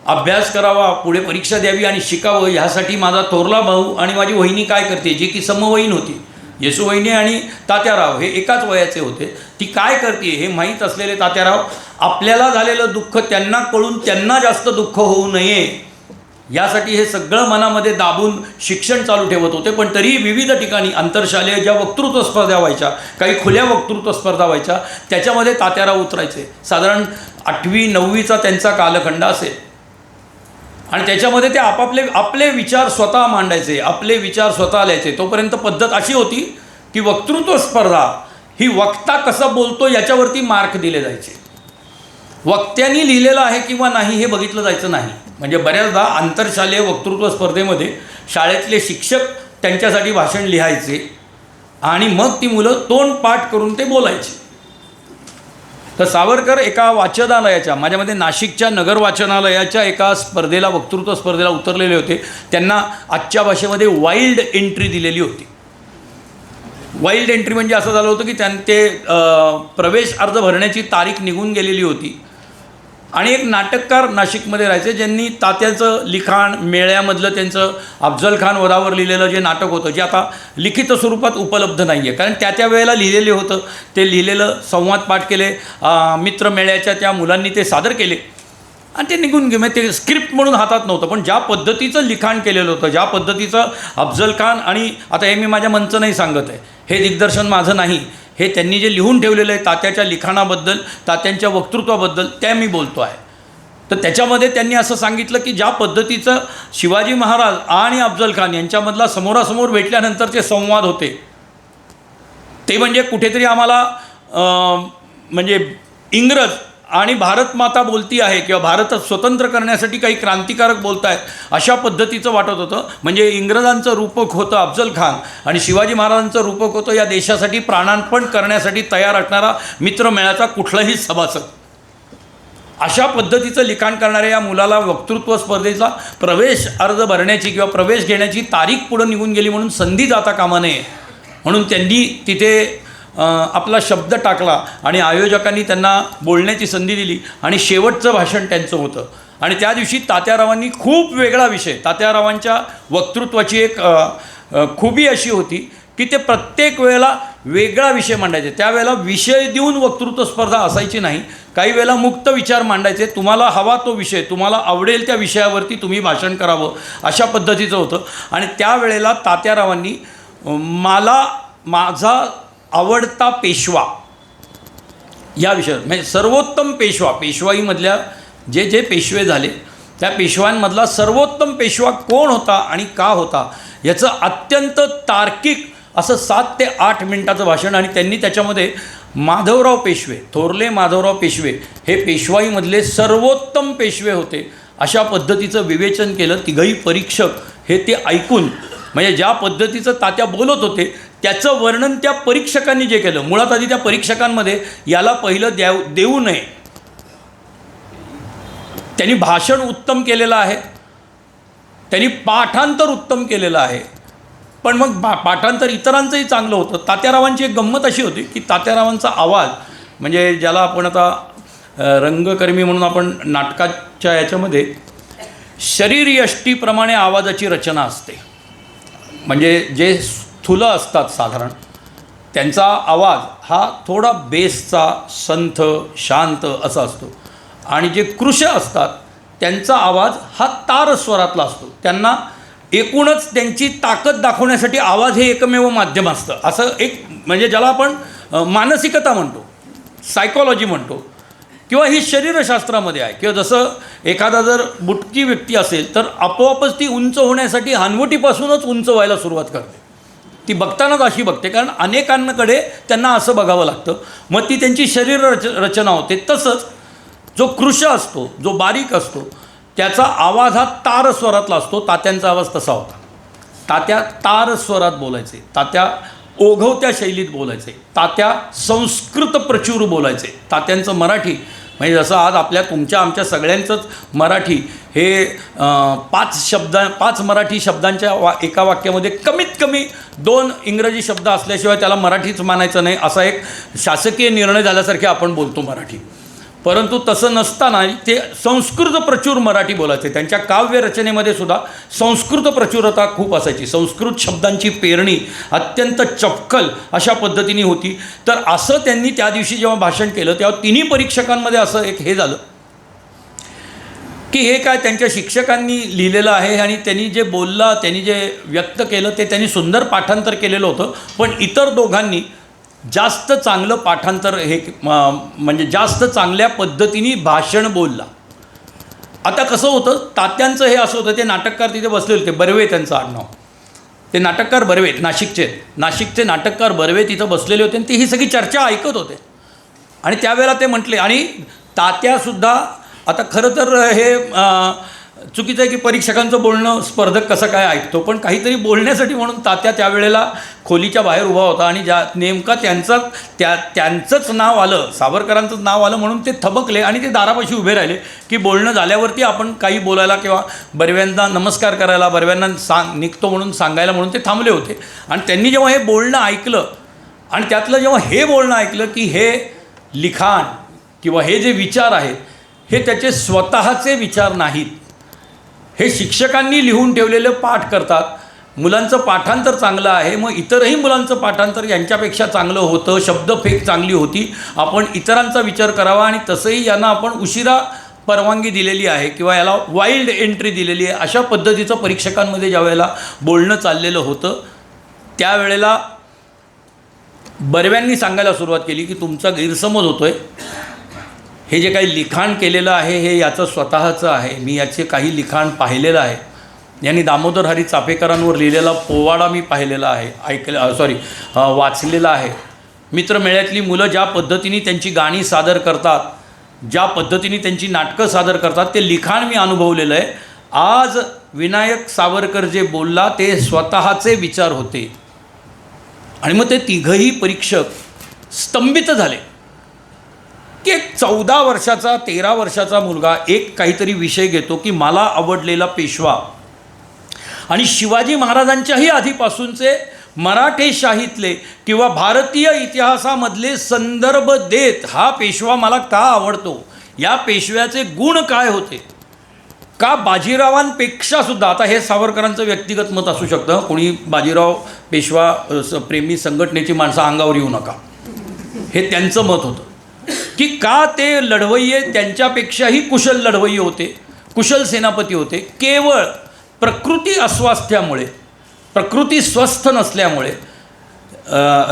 अभ्यास करावा, पुढे परीक्षा द्यावी आणि शिकावं, ह्यासाठी माझा थोरला भाऊ आणि माझी वहिनी काय करते, जी की समवयीन होती. येसूवहिनी आणि तात्याराव हे एकाच वयाचे होते. ती काय करते हे माहीत असलेले तात्याराव आपल्याला झालेलं दुःख त्यांना कळून त्यांना जास्त दुःख होऊ नये यासाठी हे सगळं मनामध्ये दाबून शिक्षण चालू ठेवत होते. पण तरीही विविध ठिकाणी आंतरशालेय ज्या वक्तृत्व स्पर्धा व्हायच्या, काही खुल्या वक्तृत्व स्पर्धा व्हायच्या, त्याच्यामध्ये तात्याराव उतरायचे. साधारण 8वी 9वीचा त्यांचा कालखंड असेल आणि त्याच्यामध्ये ते आपले विचार स्वतः मांडायचे, आपले विचार स्वतः लिहायचे. तोपर्यंत पद्धत अशी होती की वक्तृत्व स्पर्धा ही वक्ता कसं बोलतो याच्यावरती मार्क दिले जायचे. वक्त्यांनी लिहिलेलं आहे किंवा नाही हे बघितलं जायचं नाही. म्हणजे बऱ्याचदा आंतरशालेय वक्तृत्व स्पर्धेमध्ये शाळेतले शिक्षक त्यांच्यासाठी भाषण लिहायचे आणि मग ती मुलं तोंडपाठ करून ते बोलायचे. तर सावरकर एका वाचनालयाच्या, माझ्यामध्ये नाशिकच्या नगर वाचनालयाच्या एका स्पर्धेला, वक्तृत्व स्पर्धेला उतरलेले होते. त्यांना आजच्या भाषेमध्ये वाईल्ड एंट्री दिलेली होती. वाईल्ड एंट्री म्हणजे असं झालं होतं की ते प्रवेश अर्ज भरण्याची तारीख निघून गेलेली होती आणि एक नाटककार नाशिकमध्ये राहायचे, ज्यांनी तात्याचं लिखाण, मेळ्यामधलं त्यांचं अफजल खान वधावर लिहिलेलं जे नाटक होतं, जे आता लिखित स्वरूपात उपलब्ध नाही आहे, कारण त्या वेळेला लिहिलेले होतं, ते लिहिलेलं संवाद पाठ केले, मित्रमेळ्याच्या त्या मुलांनी ते सादर केले आणि ते निघून गेले. ते स्क्रिप्ट म्हणून हातात नव्हतं, पण ज्या पद्धतीचं लिखाण केलेलं होतं, ज्या पद्धतीचं अफजल खान, आणि आता हे मी माझ्या मंच नाही सांगत आहे, हे दिग्दर्शन माझं नाही, हे त्यांनी जे लिहून ठेवलेलं आहे तात्याच्या लिखाणाबद्दल, तात्यांच्या वक्तृत्वाबद्दल, त्या मी बोलतो आहे. तर त्याच्यामध्ये त्यांनी असं सांगितलं की ज्या पद्धतीचं शिवाजी महाराज आणि अफजल खान यांच्यामधला समोरासमोर भेटल्यानंतरचे संवाद होते, ते म्हणजे कुठेतरी आम्हाला म्हणजे इंग्रज आणि भारत माता बोलती आहे किंवा भारत स्वतंत्र करण्यासाठी काही क्रांतिकारक बोलत आहेत अशा पद्धतीचं वाटत होतं. म्हणजे इंग्रजांचं रूपक होतं अफजल खान आणि शिवाजी महाराजांचं रूपक होतं या देशासाठी प्राणार्पण करण्यासाठी तयार असणारा मित्रमेळाचा कुठलाही सभासद. अशा पद्धतीचं लिखाण करणाऱ्या या मुलाला वक्तृत्व स्पर्धेचा प्रवेश अर्ज भरण्याची किंवा प्रवेश घेण्याची तारीख पुढं निघून गेली म्हणून संधी जाता कामा नये म्हणून त्यांनी तिथे आपला शब्द टाकला आणि आयोजकांनी त्यांना बोलण्याची संधी दिली आणि शेवटचं भाषण त्यांचं होतं. आणि त्या दिवशी तात्यारावांनी खूप वेगळा विषय, तात्यारावांच्या वक्तृत्वाची एक खूबी अशी होती की ते प्रत्येक वेळेला वेगळा विषय मांडायचे. त्यावेळेला विषय देऊन वक्तृत्व स्पर्धा असायची नाही, काही वेळेला मुक्त विचार मांडायचे, तुम्हाला हवा तो विषय, तुम्हाला आवडेल त्या विषयावरती तुम्ही भाषण करावं अशा पद्धतीचं होतं. आणि त्यावेळेला तात्यारावांनी माझा आवडता पेशवा या विषयावर, म्हणजे सर्वोत्तम पेशवा, पेशवाईमधल्या जे पेशवे झाले त्या पेशव्यांमधला सर्वोत्तम पेशवा कोण होता आणि का होता याचं अत्यंत तार्किक असं 7 ते 8 मिनिटाचं भाषण. आणि त्यांनी त्याच्यामध्ये माधवराव पेशवे, थोरले माधवराव पेशवे हे पेशवाईमधले सर्वोत्तम पेशवे होते अशा पद्धतीचं विवेचन केलं. तिघही परीक्षक हे ते ऐकून, म्हणजे ज्या पद्धतीचं तात्या बोलत होते त्याचं वर्णन त्या परीक्षकांनी जे केलं, मुळात आधी त्या परीक्षकांमध्ये याला पहिलं देऊ नये, त्यांनी भाषण उत्तम केलेलं आहे, त्यांनी पाठांतर उत्तम केलेलं आहे, पण मग पाठांतर इतरांचंही चांगलं होतं. तात्यारावांची एक गंमत अशी होती की तात्यारावांचा आवाज, म्हणजे ज्याला आपण आता रंगकर्मी म्हणून आपण नाटकाच्या याच्यामध्ये शरीरयष्टीप्रमाणे आवाजाची रचना असते, म्हणजे जे स्थूल असतात साधारण त्यांचा आवाज हा थोडा बेसचा, संथ, शांत असा असतो आणि जे कृश असतात त्यांचा आवाज हा तार स्वरातला असतो. त्यांना एकूणच त्यांची ताकद दाखवण्यासाठी आवाज हे एकमेव माध्यम असतं. असं एक म्हणजे ज्याला आपण मानसिकता म्हणतो, सायकॉलॉजी म्हणतो किंवा ही शरीरशास्त्रामध्ये आहे. किंवा जसं एखादा जर बुटकी व्यक्ती असेल तर आपोआपच ती उंच होण्यासाठी हानवटीपासूनच उंच व्हायला सुरुवात करते, ती बघतानाच अशी बघते, कारण अनेकांकडे त्यांना असं बघावं लागतं, मग ती त्यांची शरीर रचना होते. तसंच जो कृश असतो, जो बारीक असतो, त्याचा आवाज हा तार स्वरातला असतो. तात्यांचा आवाज तसा होता. तात्या तार स्वरात बोलायचे, तात्या ओघवत्या शैलीत बोलायचे, तात्या संस्कृत प्रचूर बोलायचे. तात्यांचं मराठी म्हणजे जसं आज तुमच्या आमच्या सगळ्यांचंच मराठी हे 5 मराठी शब्दांच्या एका वाक्यामध्ये कमीत कमी 2 इंग्रजी शब्द असल्याशिवाय त्याला मराठीच मानायचं नाही असा एक शासकीय निर्णय झाल्यासारखे आपण बोलतो मराठी. परंतु तसं नसताना ते संस्कृत प्रचूर मराठी बोलायचे. त्यांच्या काव्यरचनेमध्ये सुद्धा संस्कृत प्रचुरता खूप असायची. संस्कृत शब्दांची पेरणी अत्यंत चपखल अशा पद्धतीने होती. तर असं त्यांनी त्या दिवशी जेव्हा भाषण केलं तेव्हा तिन्ही परीक्षकांमध्ये असं एक हे झालं की हे काय त्यांच्या शिक्षकांनी लिहिलेलं आहे आणि त्यांनी जे बोललं, त्यांनी जे व्यक्त केलं ते त्यांनी सुंदर पाठांतर केलेलं होतं. पण इतर दोघांनी जास्त चांगलं पाठांतर हे म्हणजे जास्त चांगल्या पद्धतीने भाषण बोलला. आता कसं होतं, तात्यांचं हे असं होतं, ते नाटककार तिथे बसले होते, बर्वे त्यांचं आडनाव, ते नाटककार बर्वे, नाशिकचे नाटककार बर्वे तिथं बसलेले होते आणि ते ही सगळी चर्चा ऐकत होते. आणि त्यावेळेला ते म्हटले, आणि तात्यासुद्धा, आता खरं तर हे चुकीचं आहे की परीक्षकांचं बोलणं स्पर्धक कसं काय ऐकतो, पण काहीतरी बोलण्यासाठी म्हणून तात्या त्यावेळेला खोलीच्या बाहेर उभा होता आणि नेमका त्यांचंच नाव आलं, सावरकरांचंच नाव आलं म्हणून ते थबकले आणि ते दारापाशी उभे राहिले की बोलणं झाल्यावरती आपण काही बोलायला किंवा बर्व्यांना नमस्कार करायला, बर्व्यांना निघतो म्हणून सांगायला म्हणून ते थांबले होते. आणि त्यांनी जेव्हा हे बोलणं ऐकलं आणि त्यातलं जेव्हा हे बोलणं ऐकलं की हे लिखाण किंवा हे जे विचार आहेत हे त्याचे स्वतःचे विचार नाहीत, हे शिक्षकांनी लिहून ठेवलेलं पाठ करतात, मुलांचं पाठांतर चांगलं आहे, मग इतरही मुलांचं पाठांतर यांच्यापेक्षा चांगलं होतं, शब्दफेक चांगली होती, आपण इतरांचा विचार करावा, आणि तसंही यांना आपण उशिरा परवानगी दिलेली आहे किंवा याला वाईल्ड एंट्री दिलेली आहे, अशा पद्धतीचं परीक्षकांमध्ये ज्या वेळेला बोलणं चाललेलं होतं त्यावेळेला बर्व्यांनी सांगायला सुरुवात केली की तुमचा गैरसमज होतो आहे, हे जे काही लिखाण केलेलं आहे हे याचं स्वतःचं आहे, मी याचे काही लिखाण पाहिलेलं आहे, यांनी दामोदर हरी चाफेकरांवर लिहिलेला पोवाडा मी पाहिलेला आहे, वाचलेला आहे. मित्रमेळ्यातली मुलं ज्या पद्धतीने त्यांची गाणी सादर करतात, ज्या पद्धतीने त्यांची नाटकं सादर करतात, ते लिखाण मी अनुभवलेलं आहे. आज विनायक सावरकर जे बोलला ते स्वतःचे विचार होते. आणि मग ते तिघंही परीक्षक स्तंभित झाले की एक 14 वर्षाचा 13 वर्षाचा मुलगा एक काहीतरी विषय घेतो की मला आवडलेला पेशवा आणि शिवाजी महाराजांच्याही आधीपासूनचे मराठेशाहीतले किंवा भारतीय इतिहासामधले संदर्भ देत हा पेशवा मला का आवडतो, या पेशव्याचे गुण काय होते, का बाजीरावांपेक्षासुद्धा, आता हे सावरकरांचं व्यक्तिगत मत असू शकतं, कोणी बाजीराव पेशवा प्रेमी संघटनेची माणसं अंगावर येऊ नका, हे त्यांचं मत होतं की का ते लढवय्ये त्यांच्यापेक्षाही कुशल लढवय्ये होते, कुशल सेनापती होते, केवळ प्रकृती अस्वास्थ्यामुळे, प्रकृती स्वस्थ नसल्यामुळे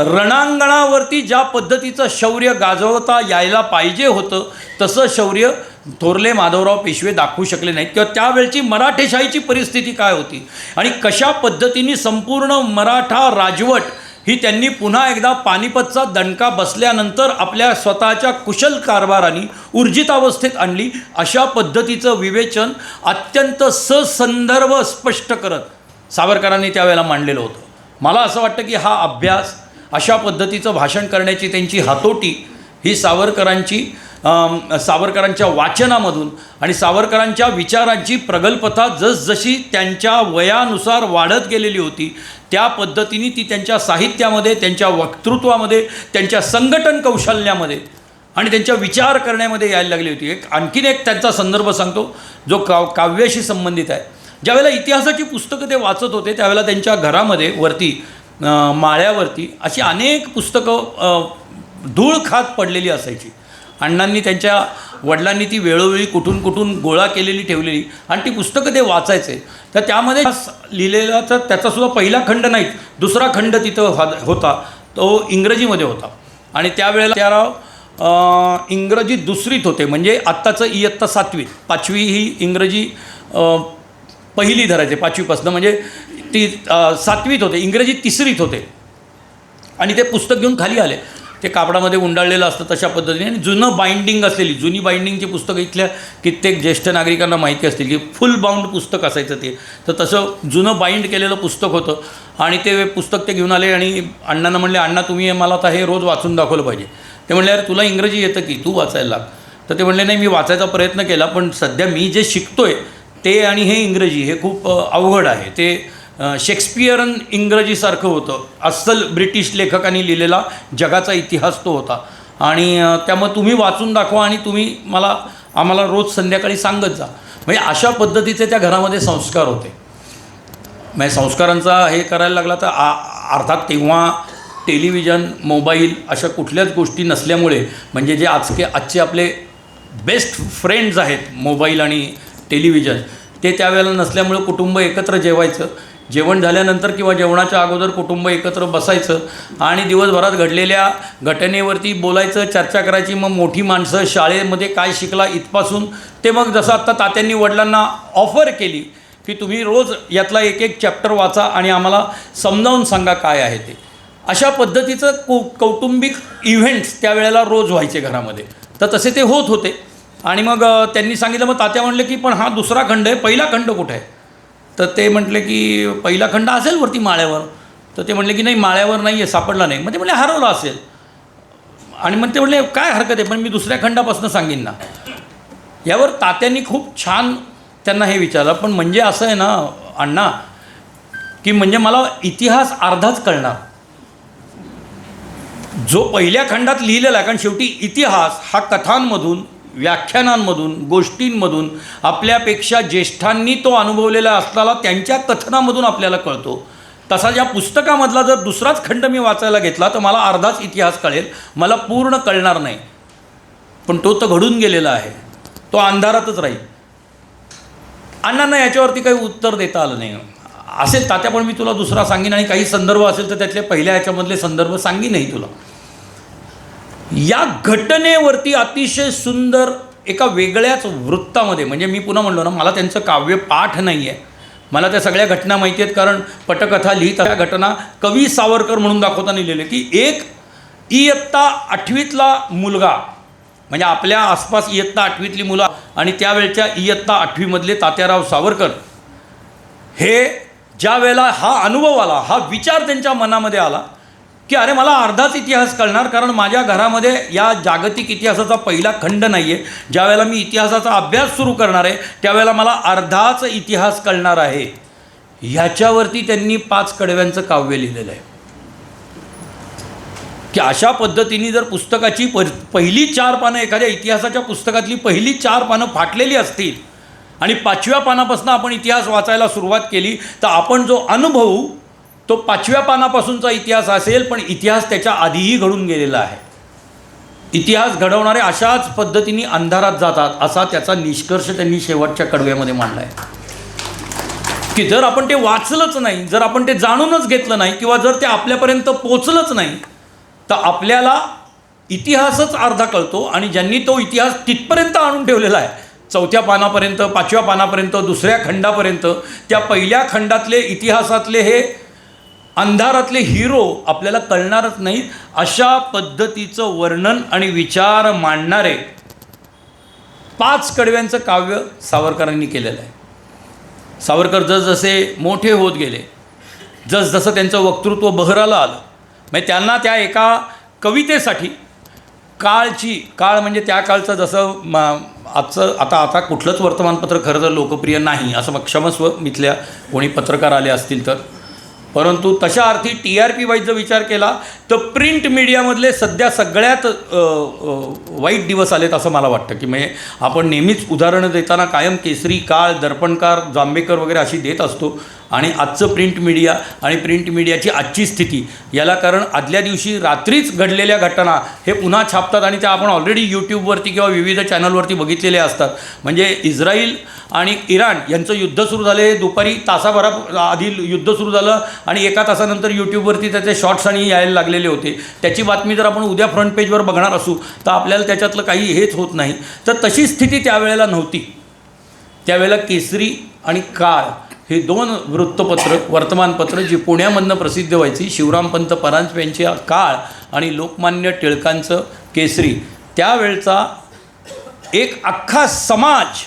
रणांगणावरती ज्या पद्धतीचं शौर्य गाजवता यायला पाहिजे होतं तसं शौर्य थोरले माधवराव पेशवे दाखवू शकले नाहीत, किंवा त्यावेळची मराठेशाहीची परिस्थिती काय होती आणि कशा पद्धतीने संपूर्ण मराठा राजवट ही त्यांनी पुन्हा एकदा पानिपतचा दणका बसल्यानंतर आपल्या स्वतःच्या कुशल कारभाराने ऊर्जित अवस्थेत आणली, अशा पद्धतीचं विवेचन अत्यंत ससंदर्भ स्पष्ट करत सावरकरांनी त्यावेळेला मांडलेलं होतं. मला असं वाटतं की हा अभ्यास, अशा पद्धतीचं भाषण करण्याची त्यांची हातोटी ही सावरकरांच्या वाचनामधून आणि सावरकरांच्या विचारांची प्रगल्भता जसजशी त्यांच्या वयानुसार वाढत गेलेली होती त्या पद्धतीने ती त्यांच्या साहित्यामध्ये, त्यांच्या वक्तृत्वामध्ये, त्यांच्या संघटन कौशल्यामध्ये आणि त्यांच्या विचार करण्यामध्ये यायला लागली होती. आणखीन एक त्यांचा संदर्भ सांगतो जो काव्याशी संबंधित आहे. ज्यावेळेला इतिहासाची पुस्तकं ते वाचत होते त्यावेळेला त्यांच्या घरामध्ये वरती माळ्यावरती अशी अनेक पुस्तकं धूळ खात पडलेली असायची. अण्णांनी, त्यांच्या वडिलांनी ती वेळोवेळी कुठून गोळा केलेली ठेवलेली आणि ती पुस्तकं ते वाचायचे. तर त्यामध्ये लिहिलेला तर त्याचासुद्धा पहिला खंड नाही, दुसरा खंड तिथं होता, तो इंग्रजीमध्ये होता. आणि त्यावेळेला त्या इंग्रजी दुसरीत होते, म्हणजे आत्ताचं इयत्ता 7वी, 5वी ही इंग्रजी पहिली धरायचे, 5वीपासून म्हणजे ती 7वीत होते, इंग्रजी 3रीत होते. आणि ते पुस्तक घेऊन खाली आले, ते कापडामध्ये गुंडाळलेलं असतं तशा पद्धतीने, आणि जुनं बाइंडिंग असलेली, जुनी बाइंडिंगची पुस्तकं इथल्या कित्येक ज्येष्ठ नागरिकांना माहिती असतील की फुल बाउंड पुस्तक असायचं ते. तर तसं जुनं बाइंड केलेलं पुस्तक होतं. आणि ते पुस्तक ते घेऊन आले आणि अण्णांना म्हणले, अण्णा तुम्ही मला आता हे रोज वाचून दाखवलं पाहिजे. ते म्हणले, अरे तुला इंग्रजी येतं की, तू वाचायला लाग. तर ते म्हणले, नाही मी वाचायचा प्रयत्न केला, पण सध्या मी जे शिकतोय ते आणि हे इंग्रजी हे खूप अवघड आहे. ते शेक्सपियरन इंग्रजीसारखं होतं, अस्सल ब्रिटिश लेखकांनी लिहिलेला जगाचा इतिहास तो होता. आणि त्यामुळे तुम्ही वाचून दाखवा आणि तुम्ही आम्हाला रोज संध्याकाळी सांगत जा. म्हणजे अशा पद्धतीचे त्या घरामध्ये संस्कार होते. म्हणजे संस्कारांचा हे करायला लागला तर अर्थात तेव्हा टेलिव्हिजन, मोबाईल अशा कुठल्याच गोष्टी नसल्यामुळे, म्हणजे जे आजचे आपले बेस्ट फ्रेंड्स आहेत मोबाईल आणि टेलिव्हिजन, ते त्यावेळेला नसल्यामुळं कुटुंब एकत्र जेवायचं. जेवण झाल्यानंतर किंवा जेवणाच्या अगोदर कुटुंब एकत्र बसायचं आणि दिवसभरात घडलेल्या घटनेवरती बोलायचं, चर्चा करायची. मग मोठी माणसं शाळेमध्ये काय शिकला इथपासून ते मग जसं आत्ता तात्यांनी वडिलांना ऑफर केली की तुम्ही रोज यातला एक एक चॅप्टर वाचा आणि आम्हाला समजावून सांगा काय आहे ते. अशा पद्धतीचं कौटुंबिक इव्हेंट्स त्यावेळेला रोज व्हायचे घरामध्ये. तर तसे ते होत होते. आणि मग त्यांनी सांगितलं, मग तात्या म्हणले की पण हा दुसरा खंड आहे, पहिला खंड कुठे आहे? तर ते म्हटले की पहिला खंड असेल वरती माळ्यावर. तर ते म्हटले की नाही, माळ्यावर नाही आहे, सापडला नाही. मग ते म्हणले हरवला असेल. आणि मग ते म्हणले काय हरकत आहे, पण मी दुसऱ्या खंडापासून सांगेन ना. यावर तात्यांनी खूप छान त्यांना हे विचारलं, पण म्हणजे असं आहे ना अण्णा, की म्हणजे मला इतिहास अर्धाच कळणार. जो पहिल्या खंडात लिहिलेला आहे, कारण शेवटी इतिहास हा कथांमधून, व्याख्यानांमधून, गोष्टींमधून, आपल्यापेक्षा ज्येष्ठांनी तो अनुभवलेला असताना त्यांच्या कथनामधून आपल्याला कळतो. तसा ज्या पुस्तकामधला जर दुसराच खंड मी वाचायला घेतला तर मला अर्धाच इतिहास कळेल, मला पूर्ण कळणार नाही. पण तो तर घडून गेलेला आहे, तो अंधारातच राहील. अण्णांना याच्यावरती काही उत्तर देता आलं नाही. असेल तात्या, पण मी तुला दुसरा सांगीन आणि काही संदर्भ असेल तर त्यातले पहिल्या याच्यामधले संदर्भ सांगीनही तुला. या घटनेवरती अतिशय सुंदर एका वेगळ्याच वृत्तामध्ये, म्हणजे मी पुन्हा म्हणलो ना, मला त्यांचं काव्य पाठ नाही आहे, मला त्या सगळ्या घटना माहिती आहेत. कारण पटकथा लिहित त्या घटना कवी सावरकर म्हणून दाखवताना लिहिलेले की एक इयत्ता 8वीतला मुलगा, म्हणजे आपल्या आसपास इयत्ता 8वीतली मुलं आणि त्यावेळच्या इयत्ता 8वीमधले तात्याराव सावरकर, हे ज्या वेळेला हा अनुभव आला, हा विचार त्यांच्या मनामध्ये आला की अरे मला अर्धाच इतिहास कळणार, कारण माझ्या घरामध्ये या जागतिक इतिहासाचा पहिला खंड नाही आहे. ज्या वेळेला मी इतिहासाचा अभ्यास सुरू करणार आहे त्यावेळेला मला अर्धाच इतिहास कळणार आहे. ह्याच्यावरती त्यांनी 5 कडव्यांचं काव्य लिहिलेलं आहे. की अशा पद्धतीने जर पुस्तकाची पहिली 4 पानं, एखाद्या इतिहासाच्या पुस्तकातली पहिली 4 पानं फाटलेली असतील आणि 5व्या पानापासून आपण इतिहास वाचायला सुरुवात केली तर आपण जो अनुभवू तो 5व्या पानापासूनचा इतिहास असेल, पण इतिहास त्याच्या आधीही घडून गेलेला आहे. इतिहास घडवणारे अशाच पद्धतीने अंधारात जातात, असा त्याचा निष्कर्ष त्यांनी शेवटच्या कडव्यामध्ये मांडला आहे. की जर आपण ते वाचलंच नाही, जर आपण ते जाणूनच घेतलं नाही, किंवा जर ते आपल्यापर्यंत पोचलंच नाही, तर आपल्याला इतिहासच अर्धा कळतो. आणि ज्यांनी तो इतिहास तिथपर्यंत आणून ठेवलेला आहे, 4थ्या पानापर्यंत, 5व्या पानापर्यंत, दुसऱ्या खंडापर्यंत, त्या पहिल्या खंडातले इतिहासातले हे अंधारातले हिरो आपल्याला कळणारच नाहीत. अशा पद्धतीचं वर्णन आणि विचार मांडणारे 5 कडव्यांचं काव्य सावरकरांनी केलेलं आहे. सावरकर जसजसे मोठे होत गेले, जसजसं त्यांचं वक्तृत्व बहराला आलं, म्हणजे त्यांना त्या एका कवितेसाठी काळ म्हणजे त्या काळचं, जसं आजचं आता कुठलंच वर्तमानपत्र खरं तर लोकप्रिय नाही असं क्षमस्व इथल्या कोणी पत्रकार आले असतील तर, परंतु तशा अर्थी TRP वाईज जर विचार केला तर प्रिंट मीडियामधले सध्या सगळ्यात वाईट दिवस आलेत असं मला वाटतं. की म्हणजे आपण नेहमीच उदाहरणं देताना कायम केसरी, काळ, दर्पणकार, जांभेकर वगैरे अशी देत असतो. आणि आजचं प्रिंट मीडिया आणि प्रिंट मीडियाची आजची स्थिती, याला कारण आदल्या दिवशी रात्रीच घडलेल्या घटना हे पुन्हा छापतात आणि त्या आपण ऑलरेडी यूट्यूबवरती किंवा विविध चॅनलवरती बघितलेल्या असतात. म्हणजे इस्राईल आणि इराण यांचं युद्ध सुरू झाले, दुपारी तासाभरा आधी युद्ध सुरू झालं आणि 1 तासानंतर यूट्यूबवरती त्याचे शॉर्ट्स आणि यायला लागलेले होते. त्याची बातमी जर आपण उद्या फ्रंट पेजवर बघणार असू तर आपल्याला त्याच्यातलं काही हेच होत नाही. तर तशी स्थिती त्यावेळेला नव्हती. त्यावेळेला केसरी आणि काळ हे 2 वृत्तपत्र, वर्तमानपत्र जी पुण्यामधनं प्रसिद्ध व्हायची, शिवरामपंत परांजपे यांची काळ आणि लोकमान्य टिळकांचं केसरी, त्यावेळचा एक अख्खा समाज,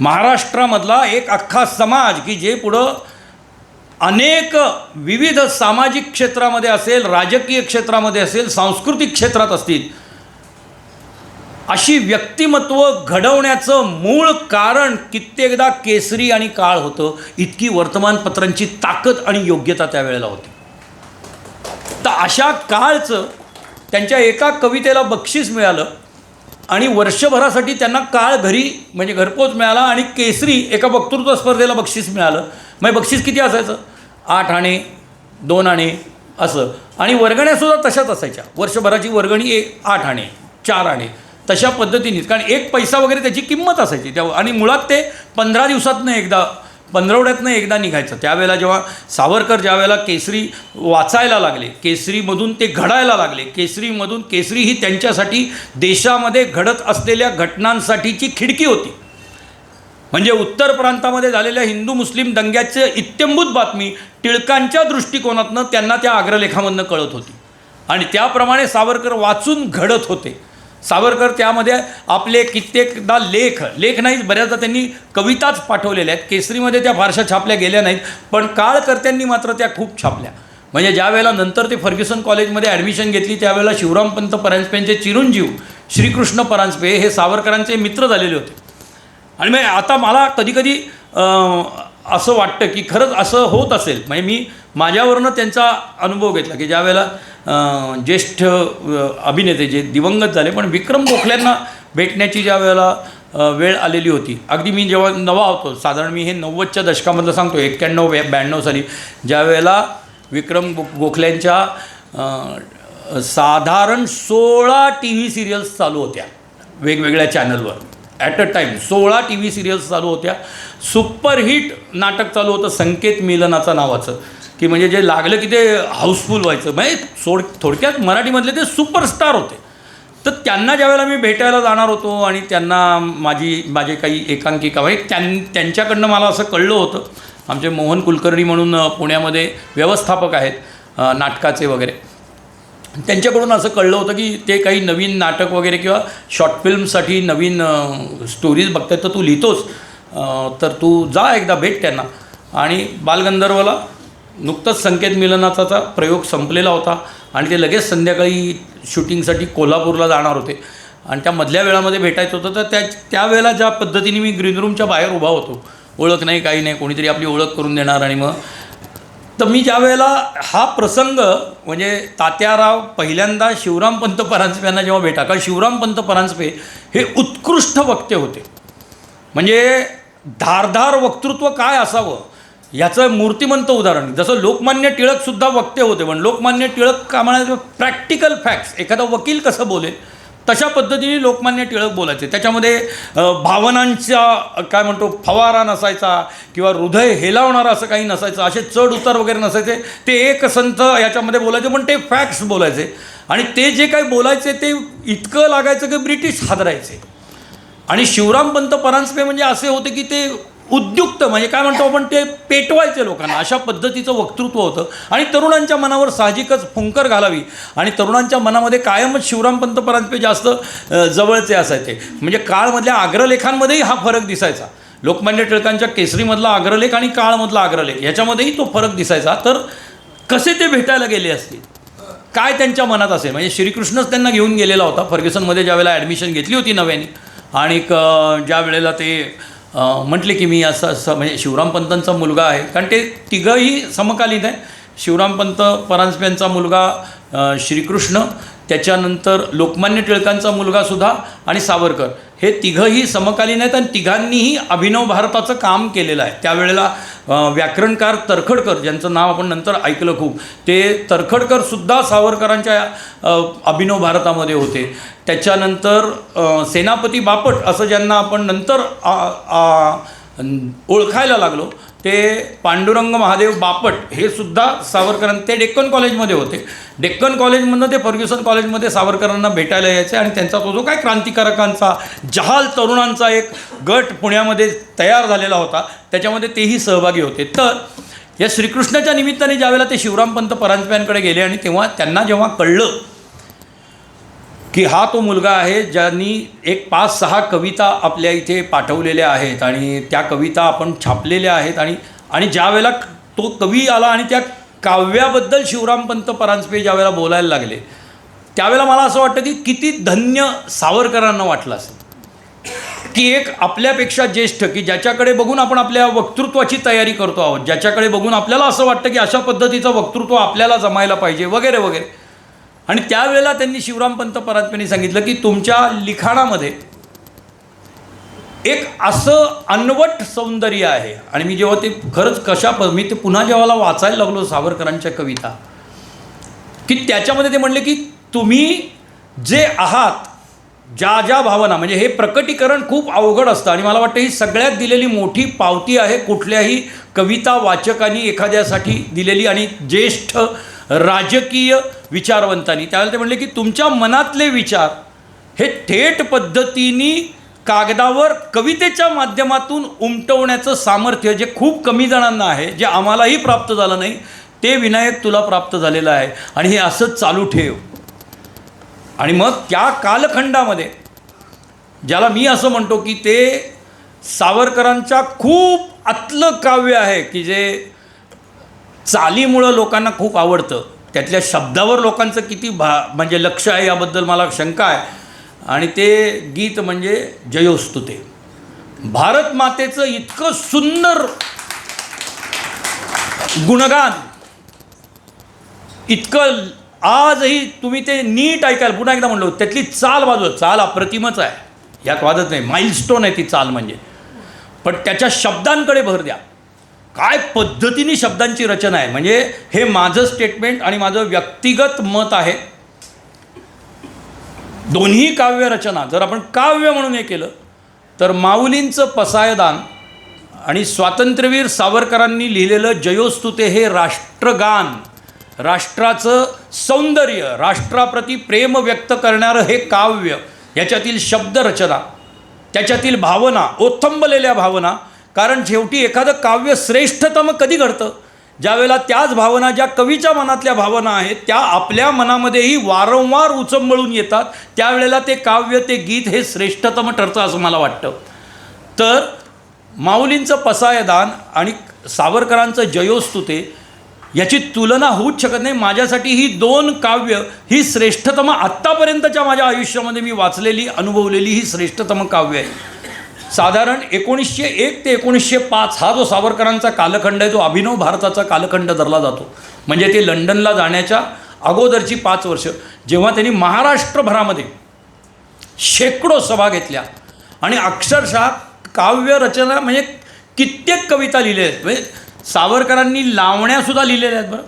महाराष्ट्रामधला एक अख्खा समाज की जे पुढं अनेक विविध सामाजिक क्षेत्रामध्ये असेल, राजकीय क्षेत्रामध्ये असेल, सांस्कृतिक क्षेत्रात असतील, अशी व्यक्तिमत्व घडवण्याचं मूळ कारण कित्येकदा केसरी आणि काळ होतं. इतकी वर्तमानपत्रांची ताकद आणि योग्यता त्यावेळेला होती. तर अशा काळचं त्यांच्या एका कवितेला बक्षीस मिळालं आणि वर्षभरासाठी त्यांना काळ घरी म्हणजे घरपोच मिळाला आणि केसरी एका वक्तृत्व स्पर्धेला बक्षीस मिळालं. म्हणजे बक्षीस किती असायचं? 8 आणे, 2 आणे असं. आणि वर्गण्यासुद्धा तशाच असायच्या. वर्षभराची वर्गणी 8 आणे, 4 आणे. तशा पद्धतीनेच, कारण एक पैसा वगैरे त्याची किंमत असायची त्या, आणि मुळात ते 15 दिवसातनं एकदा, पंधरवड्यातनं एकदा निघायचं. त्यावेळेला जेव्हा सावरकर ज्यावेळेला केसरी वाचायला लागले, केसरीमधून ते घडायला लागले, केसरी ही त्यांच्यासाठी देशामध्ये घडत असलेल्या घटनांसाठीची खिडकी होती. म्हणजे उत्तर प्रांतामध्ये झालेल्या हिंदू मुस्लिम दंग्याचे इत्थंभूत बातमी टिळकांच्या दृष्टिकोनातनं त्यांना त्या अग्रलेखामधनं कळत होती, आणि त्याप्रमाणे सावरकर वाचून घडत होते. सावरकर त्यामध्ये आपले कित्येकदा लेख नाहीत, बऱ्याचदा त्यांनी कविताच पाठवलेल्या आहेत. केसरीमध्ये त्या फारशा छापल्या गेल्या नाहीत, पण काळकर्त्यांनी मात्र त्या खूप छापल्या. म्हणजे ज्या वेळेला नंतर ते फर्ग्युसन कॉलेजमध्ये ॲडमिशन घेतली, त्यावेळेला शिवरामपंत परांजपेंचे चिरंजीव श्रीकृष्ण परांजपे हे सावरकरांचे मित्र झालेले होते. आणि मग आता मला कधीकधी असं वाटतं की खरंच असं होत असेल. म्हणजे मी माझ्यावरनं त्यांचा अनुभव घेतला की ज्या वेळेला ज्येष्ठ अभिनेते जे दिवंगत झाले, पण विक्रम गोखल्यांना भेटण्याची ज्या वेळेला वेळ आलेली होती, अगदी मी जेव्हा नवा होतो, साधारण मी हे 90च्या दशकामधलं सांगतो, 91-92 साली, ज्या वेळेला विक्रम गोखल्यांच्या साधारण 16 TV सिरियल्स चालू होत्या वेगवेगळ्या चॅनलवर at a time. 16 TV serials चालू होत्या. सुपरहिट नाटक चालू होतं संकेत मिलनाचा नावाचं, की म्हणजे जे लागलं की ते हाऊसफुल व्हायचं. म्हणजे थोडक्यात मराठीमधले ते सुपरस्टार होते. तर त्यांना ज्यावेळेला मी भेटायला जाणार होतो आणि त्यांना माझे काही एकांकिका, म्हणजे त्यांच्याकडनं मला असं कळलं होतं, आमचे मोहन कुलकर्णी म्हणून पुण्यामध्ये व्यवस्थापक आहेत नाटकाचे वगैरे, त्यांच्याकडून असं कळलं होतं की ते काही नवीन नाटक वगैरे किंवा शॉर्ट फिल्मसाठी नवीन स्टोरीज बघतात, तर तू लिहितोस, तर तू जा एकदा भेट त्यांना. आणि बालगंधर्वला नुकतंच संकेत मिलनाचा प्रयोग संपलेला होता आणि ते लगेच संध्याकाळी शूटिंगसाठी कोल्हापूरला जाणार होते, आणि त्या मधल्या वेळामध्ये भेटायचं होतं. तर त्यावेळेला ज्या पद्धतीने मी ग्रीन रूमच्या बाहेर उभा होतो, ओळख नाही काही नाही, कोणीतरी आपली ओळख करून देणार, आणि मग तर मी ज्या वेळेला हा प्रसंग, म्हणजे तात्याराव पहिल्यांदा शिवरामपंत परांजपे यांना जेव्हा भेटा, कारण शिवरामपंत परांजपे हे उत्कृष्ट वक्ते होते. म्हणजे धारदार वक्तृत्व काय असावं याचं मूर्तिमंत उदाहरण. जसं लोकमान्य टिळकसुद्धा वक्ते होते, पण लोकमान्य टिळक का म्हणायचं, प्रॅक्टिकल फॅक्ट्स, एखादा वकील कसं बोलेल तशा पद्धतीने लोकमान्य टिळक बोलायचे. त्याच्यामध्ये भावनांचा काय म्हणतो फवारा नसायचा, किंवा हृदय हेलावणारा असं काही नसायचं, असे चढ उतार वगैरे नसायचे. ते एक संत याच्यामध्ये बोलायचे, पण ते फॅक्ट्स बोलायचे, आणि ते जे काही बोलायचे ते इतकं लागायचं की ब्रिटिश हादरायचे. आणि शिवरामपंत परांजपे म्हणजे असे होते की ते उद्युक्त, म्हणजे काय म्हणतो आपण, ते पेटवायचे लोकांना, अशा पद्धतीचं वक्तृत्व होतं. आणि तरुणांच्या मनावर साहजिकच फुंकर घालावी, आणि तरुणांच्या मनामध्ये कायमच शिवरामपंत परांजपे जास्त जवळचे असायचे. म्हणजे काळमधल्या अग्रलेखांमध्येही हा फरक दिसायचा. लोकमान्य टिळकांच्या केसरीमधला अग्रलेख आणि काळमधला अग्रलेख याच्यामध्येही तो फरक दिसायचा. तर कसे ते भेटायला गेले असतील, काय त्यांच्या मनात असेल. म्हणजे श्रीकृष्णच त्यांना घेऊन गेलेला होता फर्ग्युसनमध्ये ज्यावेळेला ॲडमिशन घेतली होती नव्याने, आणि ज्या वेळेला ते म्हटले की मी असं म्हणजे शिवरामपंतांचा मुलगा आहे, कारण ते तिघंही समकालीन आहे. शिवरामपंत परांजपेंचा मुलगा श्रीकृष्ण, त्याच्यानंतर लोकमान्य टिळकांचा मुलगासुद्धा, आणि सावरकर, हे तिघंही समकालीन आहेत, आणि तिघांनीही अभिनव भारताचं काम केलेलं आहे. त्यावेळेला व्याकरणकार तरखडकर, ज्यांचं नाव आपण नंतर ऐकलं खूप, ते तरखडकरसुद्धा सावरकरांच्या अभिनव भारतामध्ये होते. त्याच्यानंतर सेनापती बापट असं ज्यांना आपण नंतर ओळखायला लागलो, ते पांडुरंग महादेव बापट, हे सुद्धा ते डेक्कन कॉलेजमध्ये होते. डेक्कन कॉलेजमधनं ते फर्ग्युसन कॉलेजमध्ये सावरकरांना भेटायला यायचे, आणि त्यांचा तो जो काय क्रांतिकारकांचा जहाल तरुणांचा एक गट पुण्यामध्ये तयार झालेला होता, त्याच्यामध्ये तेही सहभागी होते. तर या श्रीकृष्णाच्या निमित्ताने ज्यावेळेला ते शिवरामपंत परांजप्यांकडे गेले, आणि तेव्हा त्यांना जेव्हा कळलं की हा तो मुलगा आहे ज्यांनी एक 5-6 कविता आपल्या इथे पाठवलेल्या आहेत, आणि त्या कविता आपण छापलेल्या आहेत, आणि ज्या वेळेला तो कवी आला आणि त्या काव्याबद्दल शिवरामपंत परांजपे ज्यावेळेला बोलायला लागले, त्यावेळेला मला असं वाटतं की किती धन्य सावरकरांना वाटलं असेल की एक आपल्यापेक्षा ज्येष्ठ, की ज्याच्याकडे बघून आपण आपल्या वक्तृत्वाची तयारी करतो आहोत, ज्याच्याकडे बघून आपल्याला असं वाटतं की अशा पद्धतीचं वक्तृत्व आपल्याला जमायला पाहिजे वगैरे वगैरे. आणि त्यावेळेला त्यांनी शिवरामपंत परांजपेंनी सांगितलं की तुमच्या लिखाणामध्ये एक असं अनवट सौंदर्य आहे. आणि मी जेव्हा ते खरंच मी ते पुन्हा जेव्हा वाचायला लागलो सावरकरांच्या कविता, की त्याच्यामध्ये ते म्हणले की तुम्ही जे आहात ज्या ज्या भावना, म्हणजे हे प्रकटीकरण खूप अवघड असतं आणि मला वाटतं ही सगळ्यात दिलेली मोठी पावती आहे कुठल्याही कविता वाचकांनी एखाद्यासाठी दिलेली, आणि ज्येष्ठ राजकीय विचारवंतांनी. त्यावेळेला ते म्हणले की तुमच्या मनातले विचार हे थेट पद्धतीने कागदावर कवितेच्या माध्यमातून उमटवण्याचं सामर्थ्य जे खूप कमी जणांना आहे, जे आम्हालाही प्राप्त झालं नाही, ते विनायक तुला प्राप्त झालेलं आहे आणि हे असंच चालू ठेव. आणि मग त्या कालखंडामध्ये ज्याला मी असं म्हणतो की ते सावरकरांच्या खूप आतलं काव्य आहे की जे चालीमुळं लोकांना खूप आवडतं, त्यातल्या शब्दावर लोकांचं किती म्हणजे लक्ष आहे याबद्दल मला शंका आहे. आणि ते गीत म्हणजे जयोस्तुते. भारत मातेचं इतकं सुंदर गुणगान, इतकं आजही तुम्ही ते नीट ऐकाल. पुन्हा एकदा म्हणलो, त्यातली चाल बाजू, चाल अप्रतिमच आहे, यात वादच नाही, माइलस्टोन आहे ती चाल म्हणजे. पण त्याच्या शब्दांकडे भर द्या, काय पद्धतीने शब्दांची रचना आहे. म्हणजे हे माझं स्टेटमेंट आणि माझं व्यक्तिगत मत आहे. दोन्ही काव्यरचना जर आपण काव्य म्हणून हे केलं तर माऊलींचं पसायदान आणि स्वातंत्र्यवीर सावरकरांनी लिहिलेलं जयोस्तुते हे राष्ट्रगान, राष्ट्राचं सौंदर्य, राष्ट्राप्रती प्रेम व्यक्त करणारं हे काव्य, याच्यातील शब्दरचना, त्याच्यातील भावना, ओथंबलेल्या भावना. कारण शेवटी एखादं काव्य श्रेष्ठतम कधी घडतं, ज्यावेळेला त्याच भावना, ज्या कवीच्या मनातल्या भावना आहेत त्या आपल्या मनामध्येही वारंवार उचंबळून येतात, त्यावेळेला ते काव्य, ते गीत हे श्रेष्ठतम ठरतं असं मला वाटतं. तर माऊलींचं पसायदान आणि सावरकरांचं जयोस्तुते याची तुलना होऊच शकत नाही. माझ्यासाठी ही दोन काव्य ही श्रेष्ठतम, आत्तापर्यंतच्या माझ्या आयुष्यामध्ये मी वाचलेली, अनुभवलेली ही श्रेष्ठतम काव्य आहे. साधारण 1901 ते 1905 हा जो सावरकरांचा कालखंड आहे तो अभिनव भारताचा कालखंड धरला जातो. म्हणजे ते लंडनला जाण्याच्या अगोदरची 5 वर्ष, जेव्हा त्यांनी महाराष्ट्रभरामध्ये शेकडो सभा घेतल्या आणि अक्षरशः काव्यरचना म्हणजे कित्येक कविता लिहिल्या आहेत. म्हणजे सावरकरांनी लावण्यासुद्धा लिहिलेल्या आहेत. बरं,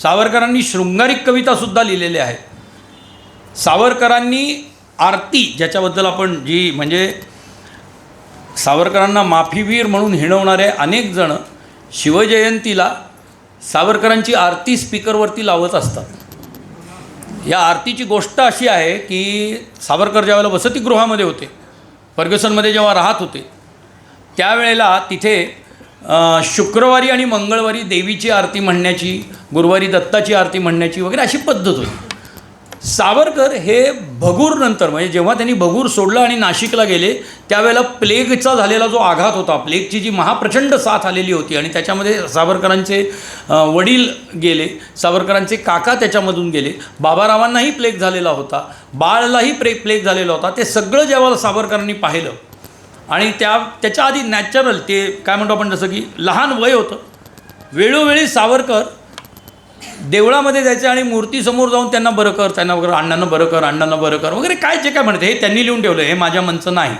सावरकरांनी शृंगारिक कवितासुद्धा लिहिलेल्या आहेत. सावरकरांनी आरती, ज्याच्याबद्दल आपण जी म्हणजे सावरकरांना माफीवीर म्हणून हिणवणारे अनेक जण शिवजयंतीला सावरकरांची आरती स्पीकरवरती लावत असतात. या आरतीची गोष्ट अशी आहे की सावरकर ज्यावेळेला वसतिगृहामध्ये होते, फर्ग्युसनमध्ये जेव्हा राहत होते, त्यावेळेला तिथे शुक्रवारी आणि मंगळवारी देवीची आरती म्हणण्याची, गुरुवारी दत्ताची आरती म्हणण्याची वगैरे अशी पद्धत होती. सावरकर हे भगूरनंतर, म्हणजे जेव्हा त्यांनी भगूर सोडलं आणि नाशिकला गेले, त्यावेळेला प्लेगचा झालेला जो आघात होता, प्लेगची जी महाप्रचंड साथ आलेली होती आणि त्याच्यामध्ये सावरकरांचे वडील गेले, सावरकरांचे काका त्याच्यामधून गेले, बाबारावांनाही प्लेग झालेला होता, बाळलाही प्लेग झालेला होता. ते सगळं जेव्हा सावरकरांनी पाहिलं आणि त्याच्या आधी नॅचरल ते काय म्हणतो आपण, जसं की लहान वय होतं, वेळोवेळी सावरकर देवळामध्ये जायचे आणि मूर्तीसमोर जाऊन त्यांना बरं कर, त्यांना वगैरे अण्णांना बरं कर, अण्णांना बरं कर वगैरे काय जे काय म्हणते हे त्यांनी लिहून ठेवलं, हे माझ्या मनचं नाही.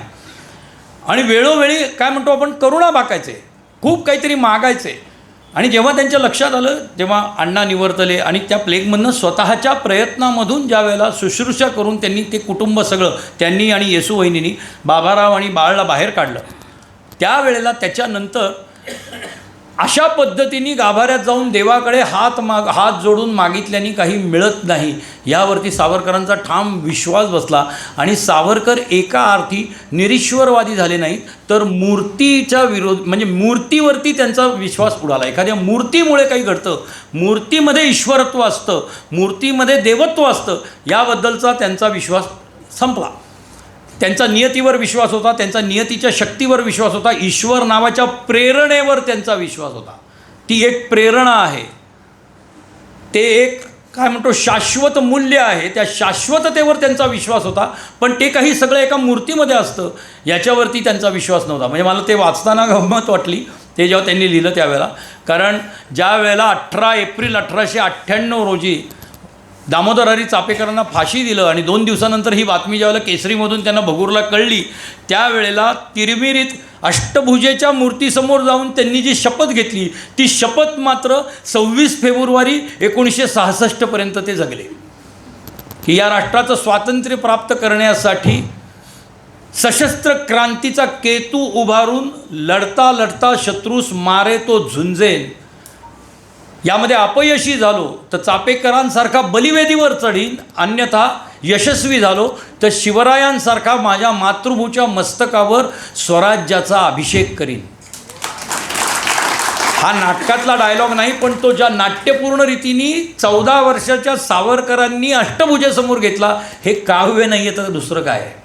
आणि वेळोवेळी काय म्हणतो आपण, करुणा बाकायचे, खूप काहीतरी मागायचे. आणि जेव्हा त्यांच्या लक्षात आलं, जेव्हा अण्णा निवर्तले आणि त्या प्लेगमधनं स्वतःच्या प्रयत्नामधून ज्या वेळेला शुश्रूषा करून त्यांनी ते कुटुंब सगळं, त्यांनी आणि येसूवहिनींनी बाबाराव आणि बाळला बाहेर काढलं, त्यावेळेला त्याच्यानंतर अशा पद्धतीने गाभाऱ्यात जाऊन देवाकडे हात जोडून मागितल्याने काही मिळत नाही, यावरती सावरकरांचा ठाम विश्वास बसला. आणि सावरकर एका अर्थी निरीश्वरवादी झाले नाही, तर मूर्तीच्या विरोध म्हणजे मूर्तीवरती त्यांचा विश्वास उडाला. एखाद्या मूर्तीमुळे काही घडतं, मूर्तीमध्ये ईश्वरत्व असतं, मूर्तीमध्ये देवत्व असतं, याबद्दलचा त्यांचा विश्वास संपला. त्यांचा नियतीवर विश्वास होता, त्यांचा नियतीच्या शक्तीवर विश्वास होता, ईश्वर नावाच्या प्रेरणेवर त्यांचा विश्वास होता. ती एक प्रेरणा आहे, ते एक काय म्हणतो शाश्वत मूल्य आहे, त्या शाश्वततेवर त्यांचा विश्वास होता. पण ते काही सगळं एका मूर्तीमध्ये असतं याच्यावरती त्यांचा विश्वास नव्हता. म्हणजे मला ते वाचताना गंमत वाटली ते जेव्हा त्यांनी लिहिलं त्यावेळेला. कारण ज्या वेळेला 18 एप्रिल 1898 रोजी दामोदर हरी चापेकरांना फाशी दिलं आणि 2 दिवसानंतर ही बातमी ज्यावेळेला केसरीमधून त्यांना भगूरला कळली, त्यावेळेला तिरमिरीत अष्टभुजेच्या मूर्तीसमोर जाऊन त्यांनी जी शपथ घेतली, ती शपथ मात्र 26 फेब्रुवारी 1966 पर्यंत ते जगले की या राष्ट्राचं स्वातंत्र्य प्राप्त करण्यासाठी सशस्त्र क्रांतीचा केतू उभारून लढता लढता शत्रूस मारे तो झुंजेन, यामध्ये अपयशी झालो तर चापेकरांसारखा बलिवेदीवर चढीन, अन्यथा यशस्वी झालो तर शिवरायांसारखा माझ्या मातृभूच्या मस्तकावर स्वराज्याचा अभिषेक करीन. हा नाटकातला डायलॉग नाही, पण तो ज्या नाट्यपूर्ण रीतीने 14 वर्षाच्या सावरकरांनी अष्टभुजेसमोर घेतला, हे काव्य नाही आहे तर दुसरं काय आहे.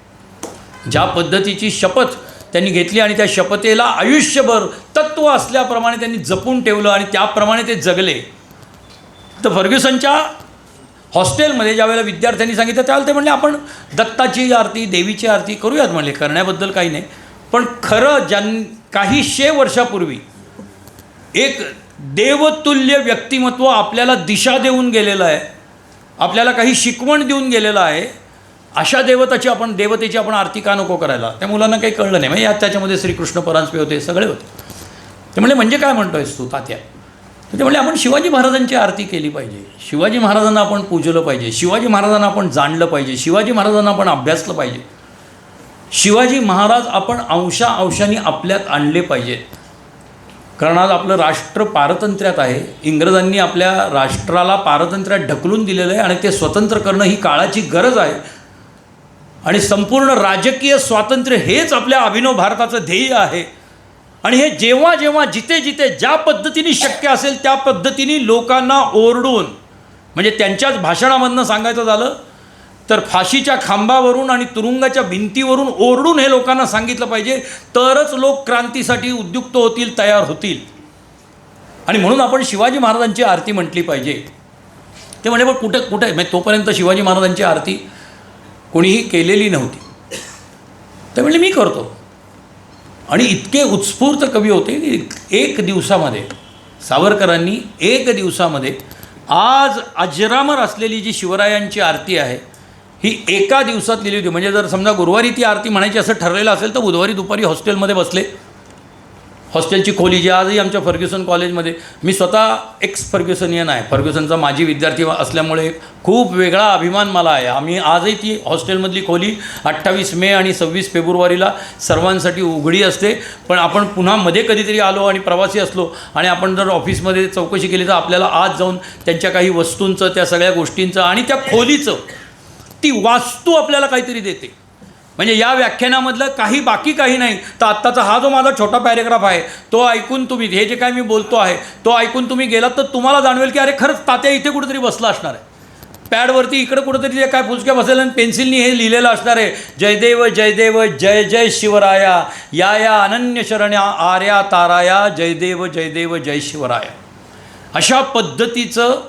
ज्या पद्धतीची शपथ त्यांनी घेतली आणि त्या शपथेला आयुष्यभर तत्त्व असल्याप्रमाणे त्यांनी जपून ठेवलं आणि त्याप्रमाणे ते जगले. तर फर्ग्युसनच्या हॉस्टेलमध्ये ज्यावेळेला विद्यार्थ्यांनी सांगितलं त्यावेळेला ते म्हणले आपण दत्ताची आरती, देवीची आरती करूयात. म्हणले करण्याबद्दल काही नाही, पण खरं काही 100 वर्षापूर्वी एक देवतुल्य व्यक्तिमत्व आपल्याला दिशा देऊन गेलेलं आहे, आपल्याला काही शिकवण देऊन गेलेलं आहे, अशा देवतेची आपण आरती का नको करायला. त्या मुलांना काही कळलं नाही. म्हणजे त्याच्यामध्ये श्रीकृष्ण परांजपे होते, सगळे होते. ते म्हणजे काय म्हणतोयस तू तात्या. ते म्हणले आपण शिवाजी महाराजांची आरती केली पाहिजे, शिवाजी महाराजांना आपण पूजलं पाहिजे, शिवाजी महाराजांना आपण जाणलं पाहिजे, शिवाजी महाराजांना आपण अभ्यासलं पाहिजे, शिवाजी महाराज आपण अंशांनी आपल्यात आणले पाहिजेत. कारण आज आपलं राष्ट्र पारतंत्र्यात आहे. इंग्रजांनी आपल्या राष्ट्राला पारतंत्र्यात ढकलून दिलेलं आहे आणि ते स्वतंत्र करणं ही काळाची गरज आहे. आणि संपूर्ण राजकीय स्वातंत्र्य हेच आपल्या अभिनव भारताचं ध्येय आहे. आणि हे जेव्हा जेव्हा जिथे जिथे ज्या पद्धतीने शक्य असेल त्या पद्धतीने लोकांना ओरडून, म्हणजे त्यांच्याच भाषणामधनं सांगायचं झालं तर फाशीच्या खांबावरून आणि तुरुंगाच्या भिंतीवरून ओरडून हे लोकांना सांगितलं पाहिजे, तरच लोक क्रांतीसाठी उद्युक्त होतील, तयार होतील. आणि म्हणून आपण शिवाजी महाराजांची आरती म्हटली पाहिजे. ते म्हणजे पण कुठे म्हणजे तोपर्यंत शिवाजी महाराजांची आरती कोणीही केलेली नव्हती. ते म्हणले मी करतो. आणि इतके उत्स्फूर्त कवी होते की एक दिवसामध्ये सावरकरांनी 1 दिवसामध्ये आज अजरामर असलेली जी शिवरायांची आरती आहे ही एका दिवसात लिहिली होती. म्हणजे जर समजा गुरुवारी ती आरती म्हणायची असं ठरलेलं असेल तर बुधवारी दुपारी हॉस्टेलमध्ये बसले. हॉस्टेलची खोली जी आजही आमच्या फर्ग्युसन कॉलेजमध्ये, मी स्वतः एक्स फर्ग्युसनियन आहे, फर्ग्युसनचा माजी विद्यार्थी असल्यामुळे खूप वेगळा अभिमान मला आहे. आम्ही आजही ती हॉस्टेलमधली खोली 28 मे आणि 26 फेब्रुवारीला सर्वांसाठी उघडी असते. पण आपण पुन्हा मध्ये कधीतरी आलो आणि प्रवासी असलो आणि आपण जर ऑफिसमध्ये चौकशी केली तर आपल्याला आज जाऊन त्यांच्या काही वस्तूंचं, त्या सगळ्या गोष्टींचं आणि त्या खोलीचं, ती वास्तू आपल्याला काहीतरी देते. म्हणजे या व्याख्यानामधलं काही नाही तर आत्ताचा हा जो माझा छोटा पॅरेग्राफ आहे तो ऐकून तुम्ही, हे जे काय मी बोलतो आहे तो ऐकून तुम्ही गेलात तर तुम्हाला जाणवेल की अरे खरंच तात्या इथे कुठेतरी बसला असणार आहे. पॅडवरती इकडं कुठेतरी जे काय फुसक्या बसेल आणि पेन्सिलनी हे लिहिलेलं असणार आहे, जयदेव जयदेव जय जय शिवराया, या अनन्य शरण्या आर्या ताराया, जयदेव जयदेव जय शिवराया. अशा पद्धतीचं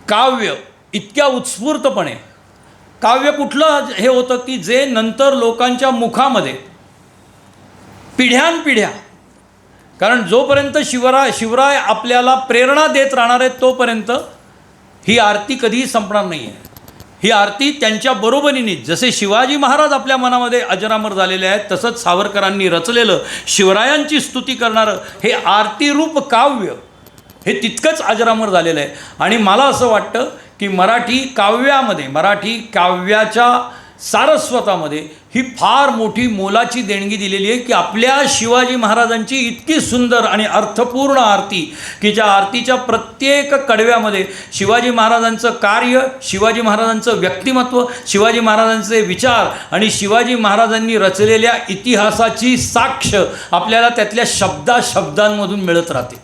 काव्य इतक्या उत्स्फूर्तपणे, काव्य कुठलं हे होतं की जे नंतर लोकांच्या मुखामध्ये पिढ्यानपिढ्या, कारण जोपर्यंत शिवराय आपल्याला प्रेरणा देत राहणार आहेत तोपर्यंत ही आरती कधीही संपणार नाही आहे. ही आरती त्यांच्या बरोबरीने, जसे शिवाजी महाराज आपल्या मनामध्ये अजरामर झालेले आहेत तसंच सावरकरांनी रचलेलं शिवरायांची स्तुती करणारं हे आरतीरूप काव्य हे तितकंच अजरामर झालेलं आहे. आणि मला असं वाटतं की मराठी काव्यामध्ये, मराठी काव्याच्या सारस्वतामध्ये ही फार मोठी मोलाची देणगी दिलेली आहे की आपल्या शिवाजी महाराजांची इतकी सुंदर आणि अर्थपूर्ण आरती की ज्या आरतीच्या प्रत्येक कडव्यामध्ये शिवाजी महाराजांचं कार्य, शिवाजी महाराजांचं व्यक्तिमत्व, शिवाजी महाराजांचे विचार आणि शिवाजी महाराजांनी रचलेल्या इतिहासाची साक्ष आपल्याला त्यातल्या शब्दांमधून मिळत राहते.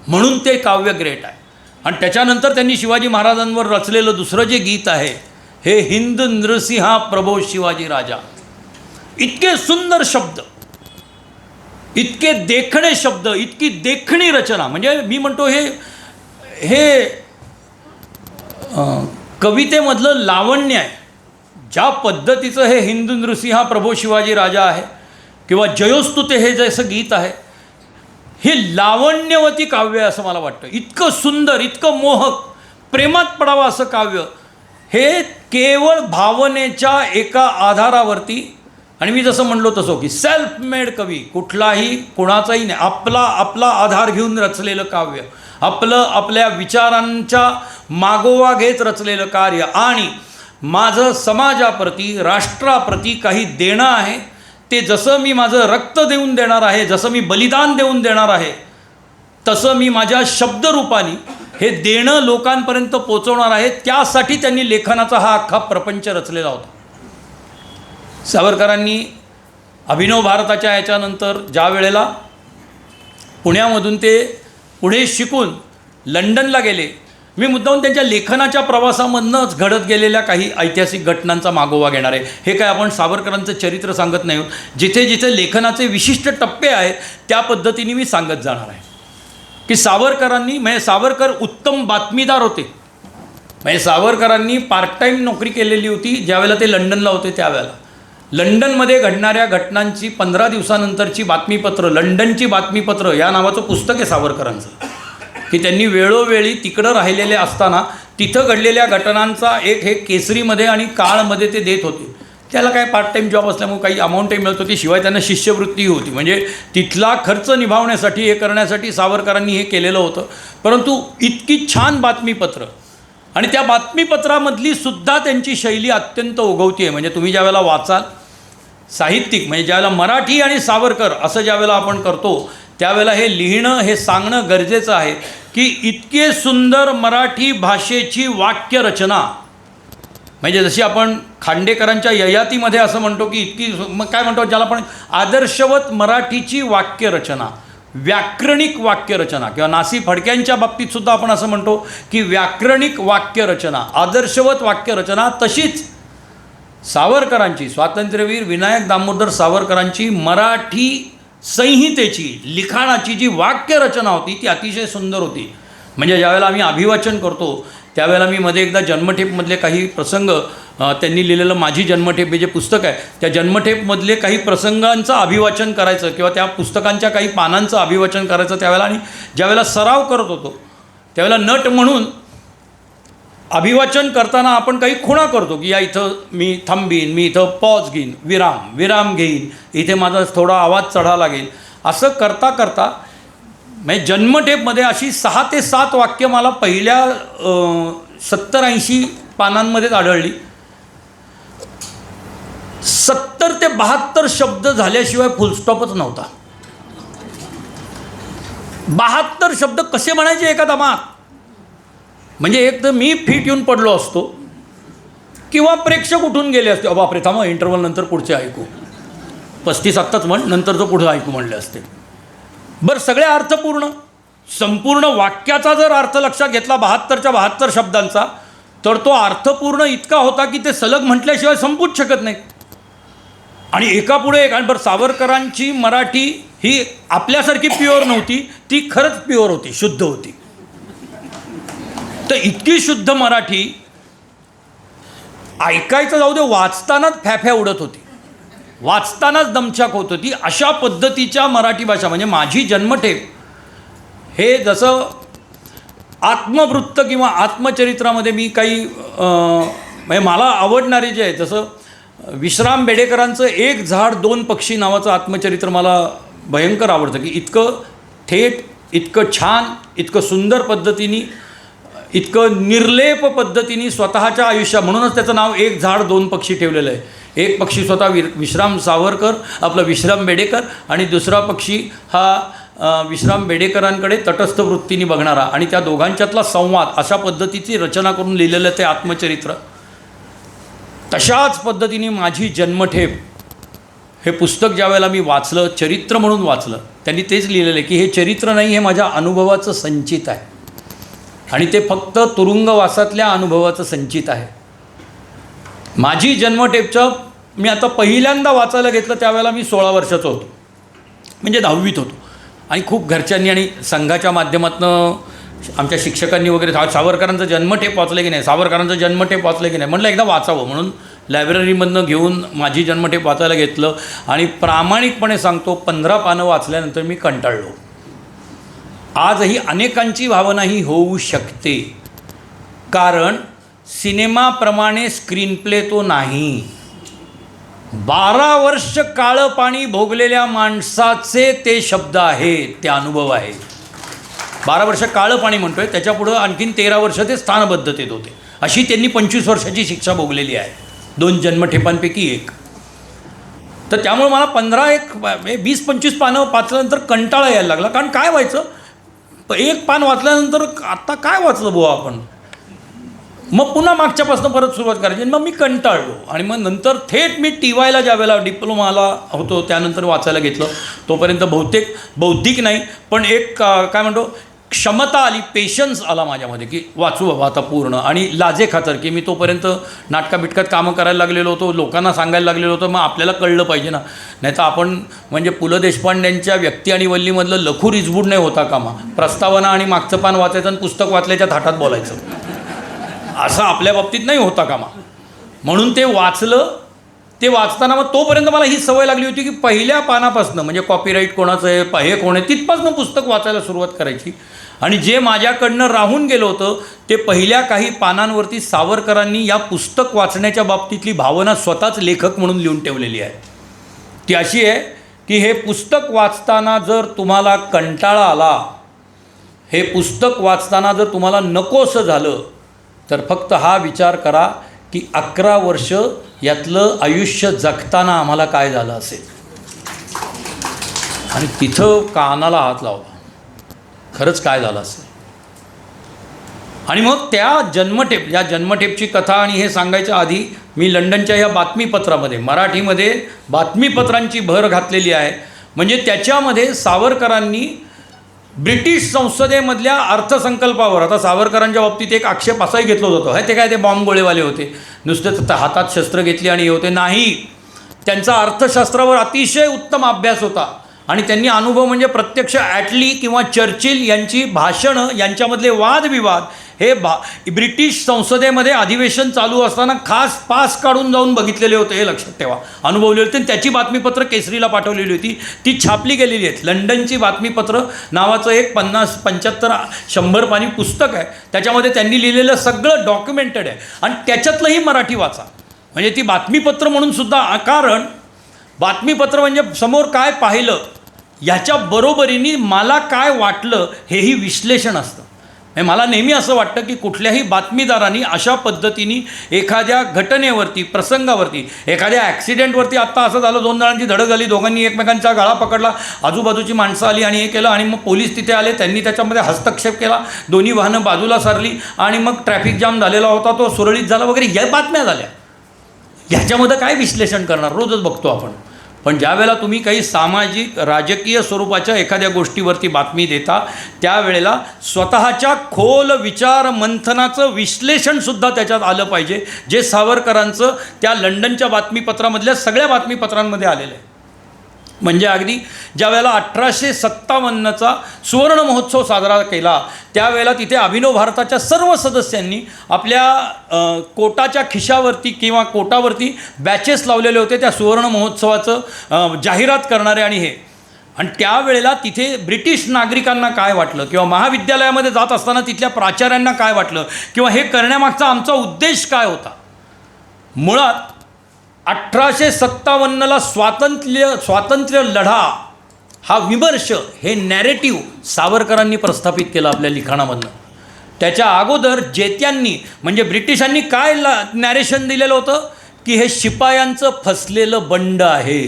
म्हणून ते काव्य ग्रेट आहे. आणि त्याच्यानंतर त्यांनी शिवाजी महाराजांवर रचलेलं दुसरं जे गीत आहे हे हिंद नृसिंहा प्रभो शिवाजी राजा. इतके सुंदर शब्द, इतके देखणे शब्द, इतकी देखणी रचना. म्हणजे मी म्हणतो हे कवितेमधलं लावण्य आहे. ज्या पद्धतीचं हे हिंद नृसिंहा प्रभो शिवाजी राजा आहे किंवा जयोस्तुते हे जसं गीत आहे, हे लावण्यवती काव्य आहे असं मला वाटतं. इतकं सुंदर, इतकं मोहक, प्रेमात पडावं असं काव्य हे केवळ भावनेच्या एका आधारावरती, आणि मी जसं म्हणलो तसं की सेल्फ मेड कवी, कुठलाही कोणाचाही नाही, आपला आधार घेऊन रचलेलं काव्य, आपल्या विचारांच्या मागोवा घेत रचलेलं कार्य. आणि माझं समाजाप्रती राष्ट्राप्रती काही देणं आहे, ते जसं मी माझं रक्त देऊन देणार आहे, जसं मी बलिदान देऊन देणार आहे, तसं मी माझ्या शब्दरूपाने हे देणं लोकांपर्यंत पोचवणार आहे. त्यासाठी त्यांनी लेखनाचा हा अख्खा प्रपंच रचलेला होता. सावरकरांनी अभिनव भारताच्या याच्यानंतर ज्या वेळेला पुण्यामधून ते पुढे शिकून लंडनला गेले, मी मुद्दाम त्यांच्या लेखनाच्या प्रवासामधनंच घडत गेलेल्या काही ऐतिहासिक घटनांचा मागोवा घेणार आहे. हे काय आपण सावरकरांचं चरित्र सांगत नाही आहोत, जिथे जिथे लेखनाचे विशिष्ट टप्पे आहेत त्या पद्धतीने मी सांगत जाणार आहे की सावरकरांनी, म्हणजे सावरकर उत्तम बातमीदार होते. म्हणजे सावरकरांनी पार्ट टाईम नोकरी केलेली होती ज्यावेळेला ते लंडनला होते. त्यावेळेला लंडनमध्ये घडणाऱ्या घटनांची 15 दिवसानंतरची बातमीपत्र, लंडनची बातमीपत्र या नावाचं पुस्तक आहे सावरकरांचं, की त्यांनी वेळोवेळी तिकडं राहिलेले असताना तिथं घडलेल्या घटनांचा एक हे केसरीमध्ये आणि काळमध्ये ते देत होते. त्याला काय पार्ट टाईम जॉब असल्यामुळे काही अमाऊंटही मिळत होती, शिवाय त्यांना शिष्यवृत्तीही होती. म्हणजे तिथला खर्च निभावण्यासाठी, हे करण्यासाठी सावरकरांनी हे केलेलं होतं. परंतु इतकी छान बातमीपत्र आणि त्या बातमीपत्रामधली सुद्धा त्यांची शैली अत्यंत ओघवती आहे. म्हणजे तुम्ही ज्यावेळेला वाचाल साहित्यिक, म्हणजे ज्यावेळेला मराठी आणि सावरकर असं ज्यावेळेला आपण करतो त्यावेळेला हे लिहिणं, हे सांगणं गरजेचं आहे की इतके सुंदर मराठी भाषेची वाक्यरचना, म्हणजे जशी आपण खांडेकरांच्या ययातीमध्ये असं म्हणतो की इतकी काय म्हणतो, ज्याला आपण आदर्शवत मराठीची वाक्यरचना, व्याकरणिक वाक्यरचना, किंवा नासी फडक्यांच्या बाबतीतसुद्धा आपण असं म्हणतो की व्याकरणिक वाक्यरचना, आदर्शवत वाक्यरचना, तशीच सावरकरांची, स्वातंत्र्यवीर विनायक दामोदर सावरकरांची मराठी संहितेची, लिखाणाची जी वाक्यरचना होती ती अतिशय सुंदर होती. म्हणजे ज्यावेळेला आम्ही अभिवाचन करतो त्यावेळेला मी मध्ये एकदा जन्मठेपमधले काही प्रसंग, त्यांनी लिहिलेलं माझी जन्मठेप हे जे पुस्तक आहे त्या जन्मठेपमधले काही प्रसंगांचं अभिवाचन करायचं किंवा त्या पुस्तकांच्या काही पानांचं अभिवाचन करायचं त्यावेळेला, आणि ज्यावेळेला सराव करत होतो त्यावेळेला नट म्हणून अभिवाचन करताना आपण काही खुणा करतो की या इथं मी थांबीन, मी इथं पॉज घेईन, विराम घेईन, इथे माझा थोडा आवाज चढा लागेल. असं करता करता म्हणजे जन्मठेपमध्ये अशी 6 ते 7 वाक्य मला पहिल्या 70-80 पानांमध्येच आढळली. 70 ते 72 शब्द झाल्याशिवाय फुलस्टॉपच नव्हता. 72 शब्द कसे म्हणायचे एका दमात? म्हणजे एक तर मी फिट येऊन पडलो असतो किंवा प्रेक्षक उठून गेले असते, बापरे थांबा इंटरव्हल नंतर पुढचे ऐकू, 35 आत्ताच म्हण, नंतरचं पुढं ऐकू म्हणले असते. बरं, सगळे अर्थपूर्ण, संपूर्ण वाक्याचा जर अर्थ लक्षात घेतला 72च्या 72 शब्दांचा, तर तो अर्थपूर्ण इतका होता की ते सलग म्हटल्याशिवाय संपूच शकत नाही. आणि एकापुढे एक. आणि बरं, सावरकरांची मराठी ही आपल्यासारखी प्युअर नव्हती, ती खरंच प्युअर होती, शुद्ध होती. तर इतकी शुद्ध मराठी ऐकायचं जाऊ दे, वाचतानाच फॅफ्या उडत होती, वाचतानाच दमछाक होत होती. अशा पद्धतीच्या मराठी भाषा. म्हणजे माझी जन्मठेप हे जसं आत्मवृत्त किंवा आत्मचरित्रामध्ये मी काही म्हणजे मला आवडणारे जे आहे, जसं विश्राम बेडेकरांचं 1 झाड 2 पक्षी नावाचं आत्मचरित्र मला भयंकर आवडतं, की इतकं थेट, इतकं छान, इतकं सुंदर पद्धतीने, इतकं निर्लेप पद्धतीने स्वतःच्या आयुष्यात, म्हणूनच त्याचं नाव 1 झाड 2 पक्षी ठेवलेलं आहे. एक पक्षी स्वतः विश्राम सावरकर, आपलं विश्राम बेडेकर, आणि दुसरा पक्षी हा विश्राम बेडेकरांकडे तटस्थ वृत्तीने बघणारा, आणि त्या दोघांच्यातला संवाद, अशा पद्धतीची रचना करून लिहिलेलं ते आत्मचरित्र. तशाच पद्धतीने माझी जन्मठेप हे पुस्तक ज्या वेळेला मी वाचलं, चरित्र म्हणून वाचलं, त्यांनी तेच लिहिलेलं आहे की हे चरित्र नाही, हे माझ्या अनुभवाचं संचित आहे, आणि ते फक्त तुरुंगवासातल्या अनुभवाचं संचित आहे. माझी जन्मठेपचं मी आता पहिल्यांदा वाचायला घेतलं त्यावेळेला मी 16 वर्षाचं होतो, म्हणजे 10वीत होतो. आणि खूप घरच्यांनी आणि संघाच्या माध्यमातून आमच्या शिक्षकांनी वगैरे सावरकरांचं जन्मठेप वाचलं की नाही, सावरकरांचं जन्मठेप वाचलं की नाही, म्हटलं एकदा वाचावं म्हणून लायब्ररीमधनं घेऊन माझी जन्मठेप वाचायला घेतलं. आणि प्रामाणिकपणे सांगतो, 15 पानं वाचल्यानंतर मी कंटाळलो. आजही अनेकांची भावना ही होऊ शकते, कारण सिनेमाप्रमाणे स्क्रीन प्ले तो नाही. 12 वर्ष काळं पाणी भोगलेल्या माणसाचे ते शब्द आहेत, ते अनुभव आहेत. 12 वर्ष काळं पाणी म्हणतोय, त्याच्यापुढं आणखीन 13 वर्ष ते स्थानबद्धतेत होते. अशी त्यांनी 25 वर्षाची शिक्षा भोगलेली आहे, 2 जन्मठेपांपैकी एक. तर त्यामुळे मला 20-25 पानं वाचल्यानंतर कंटाळा यायला लागला. कारण काय व्हायचं, एक पान वाचल्यानंतर आता काय वाचलं बुवा आपण, मग पुन्हा मागच्यापासून परत सुरुवात करायची. मग मी कंटाळलो आणि मग नंतर थेट मी TYला ज्या वेळेला डिप्लोमाला होतो त्यानंतर वाचायला घेतलं. तोपर्यंत बौद्धिक नाही पण एक काय म्हणतो क्षमता आली, पेशन्स आला माझ्यामध्ये की वाचू बाबा आता पूर्ण. आणि लाजे खातर की मी तोपर्यंत नाटकाबिटकात कामं करायला लागलेलो होतो, लोकांना सांगायला लागलेलो होतो, मग आपल्याला कळलं पाहिजे ना. नाही तर आपण म्हणजे पु ल देशपांड्यांच्या व्यक्ती आणि वल्लीमधलं लखू रिजबूड नाही होता कामा. प्रस्तावना आणि मागचं पान वाचायचं आणि पुस्तक वाचल्याच्या थाटात बोलायचं, असं आपल्या बाबतीत नाही होता कामा. म्हणून ते वाचलं. ते वाचताना मग तोपर्यंत मला ही सवय लागली होती की पहिल्या पानापासून म्हणजे कॉपीराईट कोणाचं आहे, हे कोण आहे, तिथपासून पुस्तक वाचायला सुरुवात करायची. आणि जे माझ्याकडनं राहून गेलं होतं ते पहिल्या काही पानांवरती सावरकरांनी या पुस्तक वाचण्याच्या बाबतीतली भावना स्वतःच लेखक म्हणून लिहून ठेवलेली आहे. ती अशी आहे की हे पुस्तक वाचताना जर तुम्हाला कंटाळा आला, हे पुस्तक वाचताना जर तुम्हाला नकोसं झालं, तर फक्त हा विचार करा की 11 वर्ष यातलं आयुष्य जगताना आम्हाला काय झालं असेल. आणि तिथं कानाला हात लावला, खरंच काय झालं असेल. आणि मग त्या या जन्मठेपची कथा आणि हे सांगायच्या आधी मी लंडनच्या या बातमीपत्रामध्ये मराठीमध्ये बातमीपत्रांची भर घातलेली आहे. म्हणजे त्याच्यामध्ये सावरकरांनी ब्रिटिश संसदेमधल्या अर्थसंकल्पावर, आता सावरकरांच्या बाबतीत एक आक्षेप असाही घेतला होता, ते काय ते बॉम्ब गोळेवाले होते, नुसते हातात शस्त्र घेतली आणि हे होते, नाही. त्यांचा अर्थशास्त्रावर अतिशय उत्तम अभ्यास होता आणि त्यांनी अनुभव म्हणजे प्रत्यक्ष ॲटली किंवा चर्चिल यांची भाषणं, यांच्यामधले वादविवाद हे ब्रिटिश संसदेमध्ये अधिवेशन चालू असताना खास पास काढून जाऊन बघितलेले होते, हे लक्षात ठेवा, अनुभवले होते. त्याची बातमीपत्र केसरीला पाठवलेली होती, ती छापली गेलेली आहेत. लंडनची बातमीपत्र नावाचं एक 50-75-100 पानी पुस्तक आहे. त्याच्यामध्ये त्यांनी लिहिलेलं सगळं डॉक्युमेंटेड आहे आणि त्याच्यातलंही मराठी वाचा. म्हणजे ती बातमीपत्र म्हणून सुद्धा, कारण बातमीपत्र म्हणजे समोर काय पाहिलं ह्याच्या बरोबरीने मला काय वाटलं हेही विश्लेषण असतं. मला नेहमी असं वाटतं की कुठल्याही बातमीदारांनी अशा पद्धतीने एखाद्या घटनेवरती, प्रसंगावरती, एखाद्या ॲक्सिडेंटवरती, आत्ता असं झालं 2 जणांची धडक झाली, दोघांनी एकमेकांचा गळा पकडला, आजूबाजूची माणसं आली आणि हे केलं आणि मग पोलीस तिथे आले, त्यांनी त्याच्यामध्ये हस्तक्षेप केला, दोन्ही वाहनं बाजूला सारली आणि मग ट्रॅफिक जाम झालेला होता तो सुरळीत झाला वगैरे, या बातम्या झाल्या. ह्याच्यामध्ये काय विश्लेषण करणार, रोजच बघतो आपण. पण ज्यावेळेला तुम्ही काही सामाजिक राजकीय स्वरूपाच्या एखाद्या गोष्टीवरती बातमी देता त्यावेळेला स्वतःच्या खोल विचार मंथनाचं विश्लेषण सुद्धा त्याच्यात आलं पाहिजे, जे सावरकरांचं त्या लंडनच्या बातमीपत्रामधल्या सगळ्या बातमीपत्रांमध्ये आलेलं आहे. म्हणजे अगदी ज्या वेळेला 1857चा सुवर्ण महोत्सव साजरा केला त्यावेळेला तिथे अभिनव भारताच्या सर्व सदस्यांनी आपल्या कोटाच्या खिशावरती किंवा कोटावरती बॅचेस लावलेले होते त्या सुवर्ण महोत्सवाचं जाहिरात करणारे आणि हे. आणि त्यावेळेला तिथे ब्रिटिश नागरिकांना काय वाटलं किंवा महाविद्यालयामध्ये जात असताना तिथल्या प्राचार्यांना काय वाटलं किंवा हे करण्यामागचा आमचा उद्देश काय होता. मुळात 1857ला स्वातंत्र्य लढा हा विमर्श, हे नॅरेटिव्ह सावरकरांनी प्रस्थापित केलं आपल्या लिखाणामधनं. त्याच्या अगोदर जेत्यांनी म्हणजे ब्रिटिशांनी काय नॅरेशन दिलेलं होतं की हे शिपायांचं फसलेलं बंड आहे,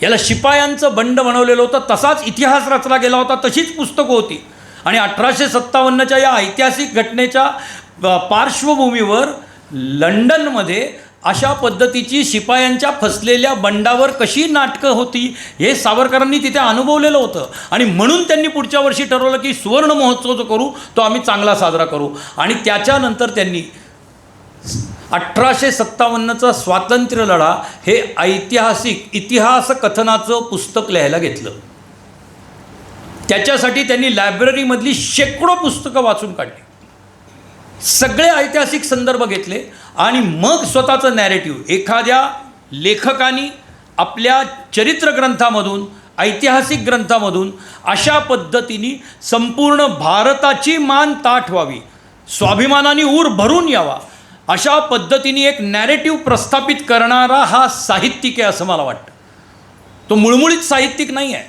याला शिपायांचं बंड बनवलेलं होतं. तसाच इतिहास रचला गेला होता, तशीच पुस्तकं होती. आणि 1857च्या या ऐतिहासिक घटनेच्या पार्श्वभूमीवर लंडनमध्ये अशा पद्धतीची शिपायांच्या फसलेल्या बंडावर कशी नाटकं होती हे सावरकरांनी तिथे अनुभवलेलं होतं. आणि म्हणून त्यांनी पुढच्या वर्षी ठरवलं की सुवर्ण महोत्सव जो करू तो आम्ही चांगला साजरा करू. आणि त्याच्यानंतर त्यांनी 1857चा स्वातंत्र्य लढा हे ऐतिहासिक इतिहास कथनाचं पुस्तक लिहायला घेतलं. त्याच्यासाठी त्यांनी लायब्ररीमधली शेकडो पुस्तकं वाचून काढली, सगळे ऐतिहासिक संदर्भ घेतले आणि मग स्वतःचं नॅरेटिव्ह एखाद्या लेखकाने आपल्या चरित्रग्रंथामधून, ऐतिहासिक ग्रंथामधून अशा पद्धतीने संपूर्ण भारताची मान ताठ व्हावी, स्वाभिमानाने ऊर भरून यावा, अशा पद्धतीने एक नॅरेटिव्ह प्रस्थापित करणारा हा साहित्यिक आहे असं मला वाटतं. तो मुळमुळीत साहित्यिक नाही आहे,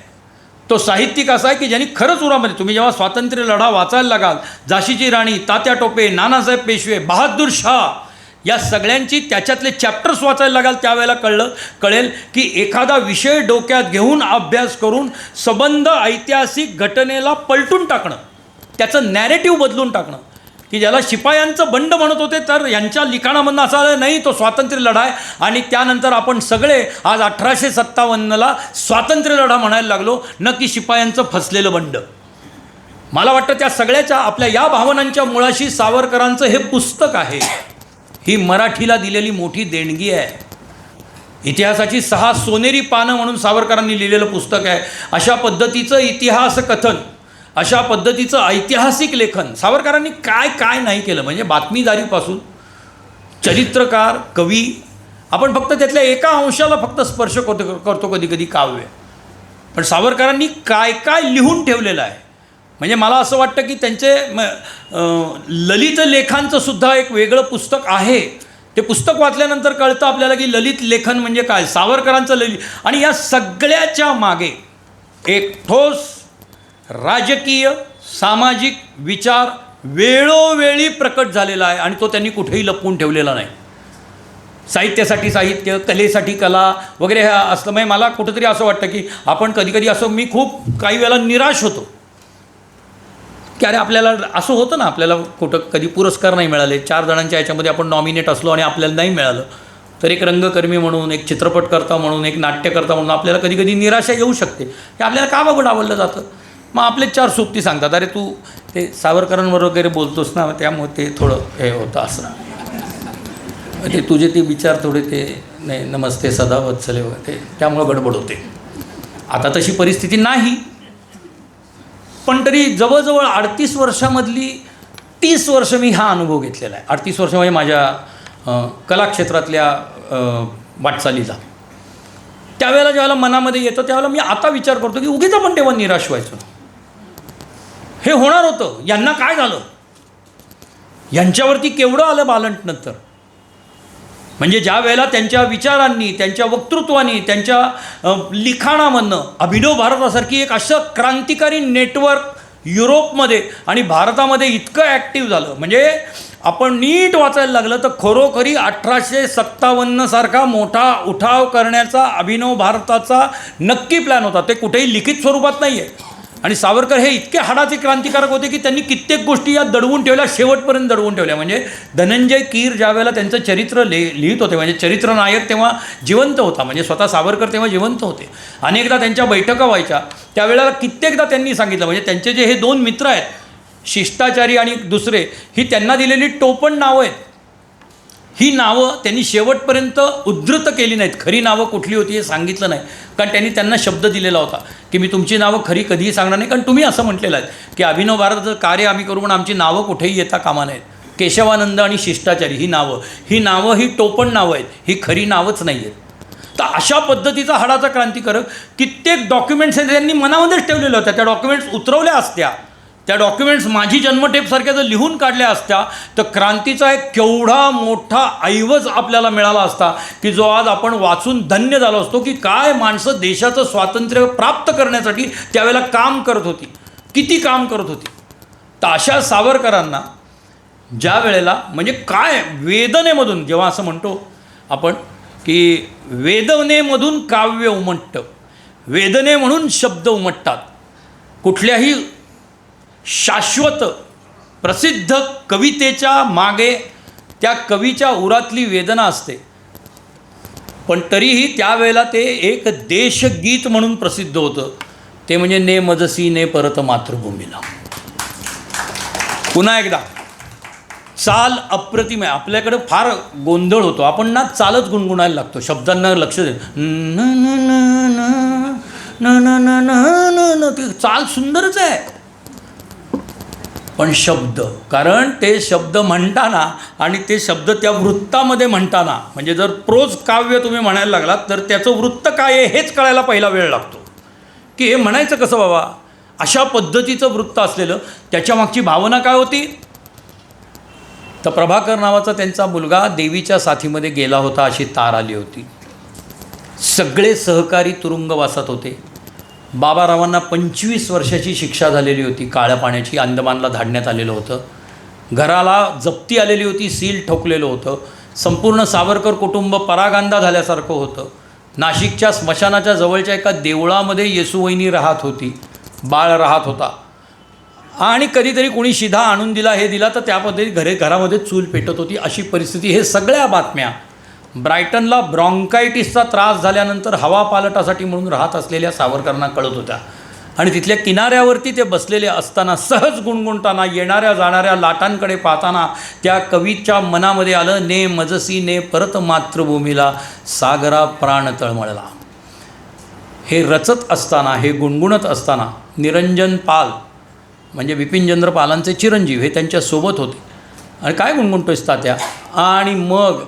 तो साहित्यिक असा आहे की ज्यांनी खरंच उरामध्ये, तुम्ही जेव्हा स्वातंत्र्य लढा वाचायला लागाल, झाशीची राणी, तात्या टोपे, नानासाहेब पेशवे, बहादूर शाह, या सगळ्यांची त्याच्यातले चॅप्टर्स वाचायला लागाल त्यावेळेला कळेल की एखादा विषय डोक्यात घेऊन अभ्यास करून संबंध ऐतिहासिक घटनेला पलटून टाकणं, त्याचं नॅरेटिव्ह बदलून टाकणं, की ज्याला शिपायांचं बंड म्हणत होते तर यांच्या लिखाणामधनं असं आलं नाही, तो स्वातंत्र्य लढा आहे. आणि त्यानंतर आपण सगळे आज 1857ला स्वातंत्र्य लढा म्हणायला लागलो, न की शिपायांचं फसलेलं बंड. मला वाटतं त्या सगळ्याच्या आपल्या या भावनांच्या मुळाशी सावरकरांचं हे पुस्तक आहे. ही मराठीला दिलेली मोठी देणगी आहे. इतिहासाची 6 सोनेरी पानं म्हणून सावरकरांनी लिहिलेलं पुस्तक आहे. अशा पद्धतीचं इतिहास कथन, अशा पद्धतीचं ऐतिहासिक लेखन सावरकरांनी काय काय नाही केलं. म्हणजे बातमीदारीपासून चरित्रकार, कवी, आपण फक्त त्यातल्या एका अंशाला फक्त स्पर्श करतो कधी कधी काव्य, पण सावरकरांनी काय काय लिहून ठेवलेलं आहे. म्हणजे मला असं वाटतं की त्यांचे ललित लेखांचं सुद्धा एक वेगळं पुस्तक आहे. ते पुस्तक वाचल्यानंतर कळतं आपल्याला की ललित लेखन म्हणजे काय, सावरकरांचं ललित. आणि या सगळ्याच्या मागे एक ठोस राजकीय सामाजिक विचार वेळोवेळी प्रकट झालेला आहे आणि तो त्यांनी कुठेही लपवून ठेवलेला नाही. साहित्यासाठी साहित्य, कलेसाठी कला वगैरे ह्या असलं. म्हणजे मला कुठंतरी असं वाटतं की आपण कधीकधी असं, मी खूप काही वेळेला निराश होतो की अरे आपल्याला असं होतं ना, आपल्याला कुठं कधी पुरस्कार नाही मिळाले, 4 जणांच्या याच्यामध्ये आपण नॉमिनेट असलो आणि आपल्याला नाही मिळालं, तर एक रंगकर्मी म्हणून, एक चित्रपटकर्ता म्हणून, एक नाट्यकर्ता म्हणून आपल्याला कधी कधी निराशा येऊ शकते की आपल्याला का बाबा आवडलं जातं. मग आपले 4 सोबती सांगतात, अरे तू ते सावरकरांवर वगैरे बोलतोस ना, त्यामुळे ते थोडं हे होतं असं, ते तुझे ते विचार थोडे ते नाही, नमस्ते सदा वत्सले वगैरे ते, त्यामुळं गडबड होते. आता तशी परिस्थिती नाही, पण तरी जवळजवळ 38 वर्षामधली 30 वर्ष मी हा अनुभव घेतलेला आहे. 38 वर्ष म्हणजे माझ्या कलाक्षेत्रातल्या वाटचालीचा. त्यावेळेला ज्यावेळेला मनामध्ये येतं त्यावेळेला मी आता विचार करतो की उगीच आपण तेव्हा निराश व्हायचो. हे होणार होतं, यांना काय झालं, यांच्यावरती केवढं आलं बालंट नंतर. म्हणजे ज्या वेळेला त्यांच्या विचारांनी, त्यांच्या वक्तृत्वानी, त्यांच्या लिखाणामधनं अभिनव भारतासारखी एक असं क्रांतिकारी नेटवर्क युरोपमध्ये आणि भारतामध्ये इतकं ॲक्टिव्ह झालं. म्हणजे आपण नीट वाचायला लागलं तर खरोखरी 1857 सारखा मोठा उठाव करण्याचा अभिनव भारताचा नक्की प्लॅन होता. ते कुठेही लिखित स्वरूपात नाही आहे. आणि सावरकर हे इतके हाडाचे क्रांतिकारक होते की त्यांनी कित्येक गोष्टी या दडवून ठेवल्या, शेवटपर्यंत दडवून ठेवल्या. म्हणजे धनंजय कीर ज्या वेळेला त्यांचं चरित्र लिहित होते, म्हणजे चरित्रनायक तेव्हा जिवंत होता, म्हणजे स्वतः सावरकर तेव्हा जिवंत होते. अनेकदा त्यांच्या बैठका व्हायच्या, त्यावेळेला कित्येकदा त्यांनी सांगितलं, म्हणजे त्यांचे जे हे 2 मित्र आहेत, शिष्टाचारी आणि दुसरे, ही त्यांना दिलेली टोपण नावं आहेत. ही नावं त्यांनी शेवटपर्यंत उद्धृत केली नाहीत. खरी नावं कुठली होती हे सांगितलं नाही, कारण त्यांनी त्यांना शब्द दिलेला होता की मी तुमची नावं खरी कधीही सांगणार नाही. कारण तुम्ही असं म्हटलेलं आहे की अभिनव भारताचं कार्य आम्ही करू, पण आमची नावं कुठेही येता कामा नाहीत. केशवानंद आणि शिष्टाचारी ही नावं ही टोपण नावं आहेत, ही खरी नावंच नाही आहेत. तर अशा पद्धतीचा हाडाचा क्रांतिकारक कित्येक डॉक्युमेंट्स त्यांनी मनामध्येच ठेवलेल्या होत्या. त्या डॉक्युमेंट्स उतरवल्या असत्या, त्या डॉक्युमेंट्स माझी जन्मटेपसारख्या जर लिहून काढल्या असत्या तर क्रांतीचा एक केवढा मोठा ऐवज आपल्याला मिळाला असता की जो आज आपण वाचून धन्य झालो असतो की काय माणसं देशाचं स्वातंत्र्य प्राप्त करण्यासाठी त्यावेळेला काम करत होती, किती काम करत होती. तर अशा सावरकरांना ज्या वेळेला म्हणजे काय वेदनेमधून, जेव्हा असं म्हणतो आपण की वेदनेमधून काव्य उमटतं, वेदने म्हणून शब्द उमटतात. कुठल्याही शाश्वत प्रसिद्ध कवितेच्या मागे त्या कवीच्या उरातली वेदना असते, पण तरीही त्यावेळेला ते एक देशगीत म्हणून प्रसिद्ध होतं. ते म्हणजे ने मजसी ने परत मातृभूमीला. पुन्हा एकदा चाल अप्रतिम आहे. आपल्याकडे फार गोंधळ होतो, आपण ना चालच गुणगुणायला लागतो, शब्दांना लक्ष दे, न न न न न न, ती चाल सुंदरच आहे, पण शब्द, कारण ते शब्द म्हणताना आणि ते शब्द त्या वृत्तामध्ये म्हणताना, म्हणजे जर प्रोज काव्य तुम्ही म्हणायला लागलात तर त्याचं वृत्त काय आहे हेच कळायला पहिला वेळ लागतो की हे म्हणायचं कसं बाबा. अशा पद्धतीचं वृत्त असलेलं, त्याच्यामागची भावना काय होती. तर प्रभाकर नावाचा त्यांचा मुलगा देवीच्या साथीमध्ये गेला होता, अशी तार आली होती. सगळे सहकारी तुरुंगवासात होते. बाबारावांना 25 वर्षाची शिक्षा झालेली होती, काळ्या पाण्याची, अंदमानला धाडण्यात आलेलं होतं. घराला जप्ती आलेली होती, सील ठोकलेलं होतं. संपूर्ण सावरकर कुटुंब परागांदा झाल्यासारखं होतं. नाशिकच्या स्मशानाच्या जवळच्या एका देवळामध्ये येसूवहिनी राहत होती, बाळ राहत होता. आणि कधीतरी कोणी शिधा आणून दिला, हे दिला, तर त्या पद्धती घरामध्ये चूल पेटत होती. अशी परिस्थिती. हे सगळ्या बातम्या ब्रायटनला ब्रॉन्कायटिसचा त्रास झाल्यानंतर हवा पालटासाठी म्हणून राहत असलेल्या सावरकरांना कळत होत्या. आणि तिथल्या किनाऱ्यावरती ते बसलेले असताना सहज गुणगुणताना, येणाऱ्या जाणाऱ्या लाटांकडे पाहताना त्या कवीच्या मनामध्ये आलं, ने मजसी ने परत मातृभूमीला, सागरा प्राण तळमळला. हे रचत असताना, हे गुणगुणत असताना निरंजन पाल म्हणजे बिपिनचंद्र पालांचे चिरंजीव हे त्यांच्यासोबत होते. आणि काय गुणगुणतोयस तात्या? आणि मग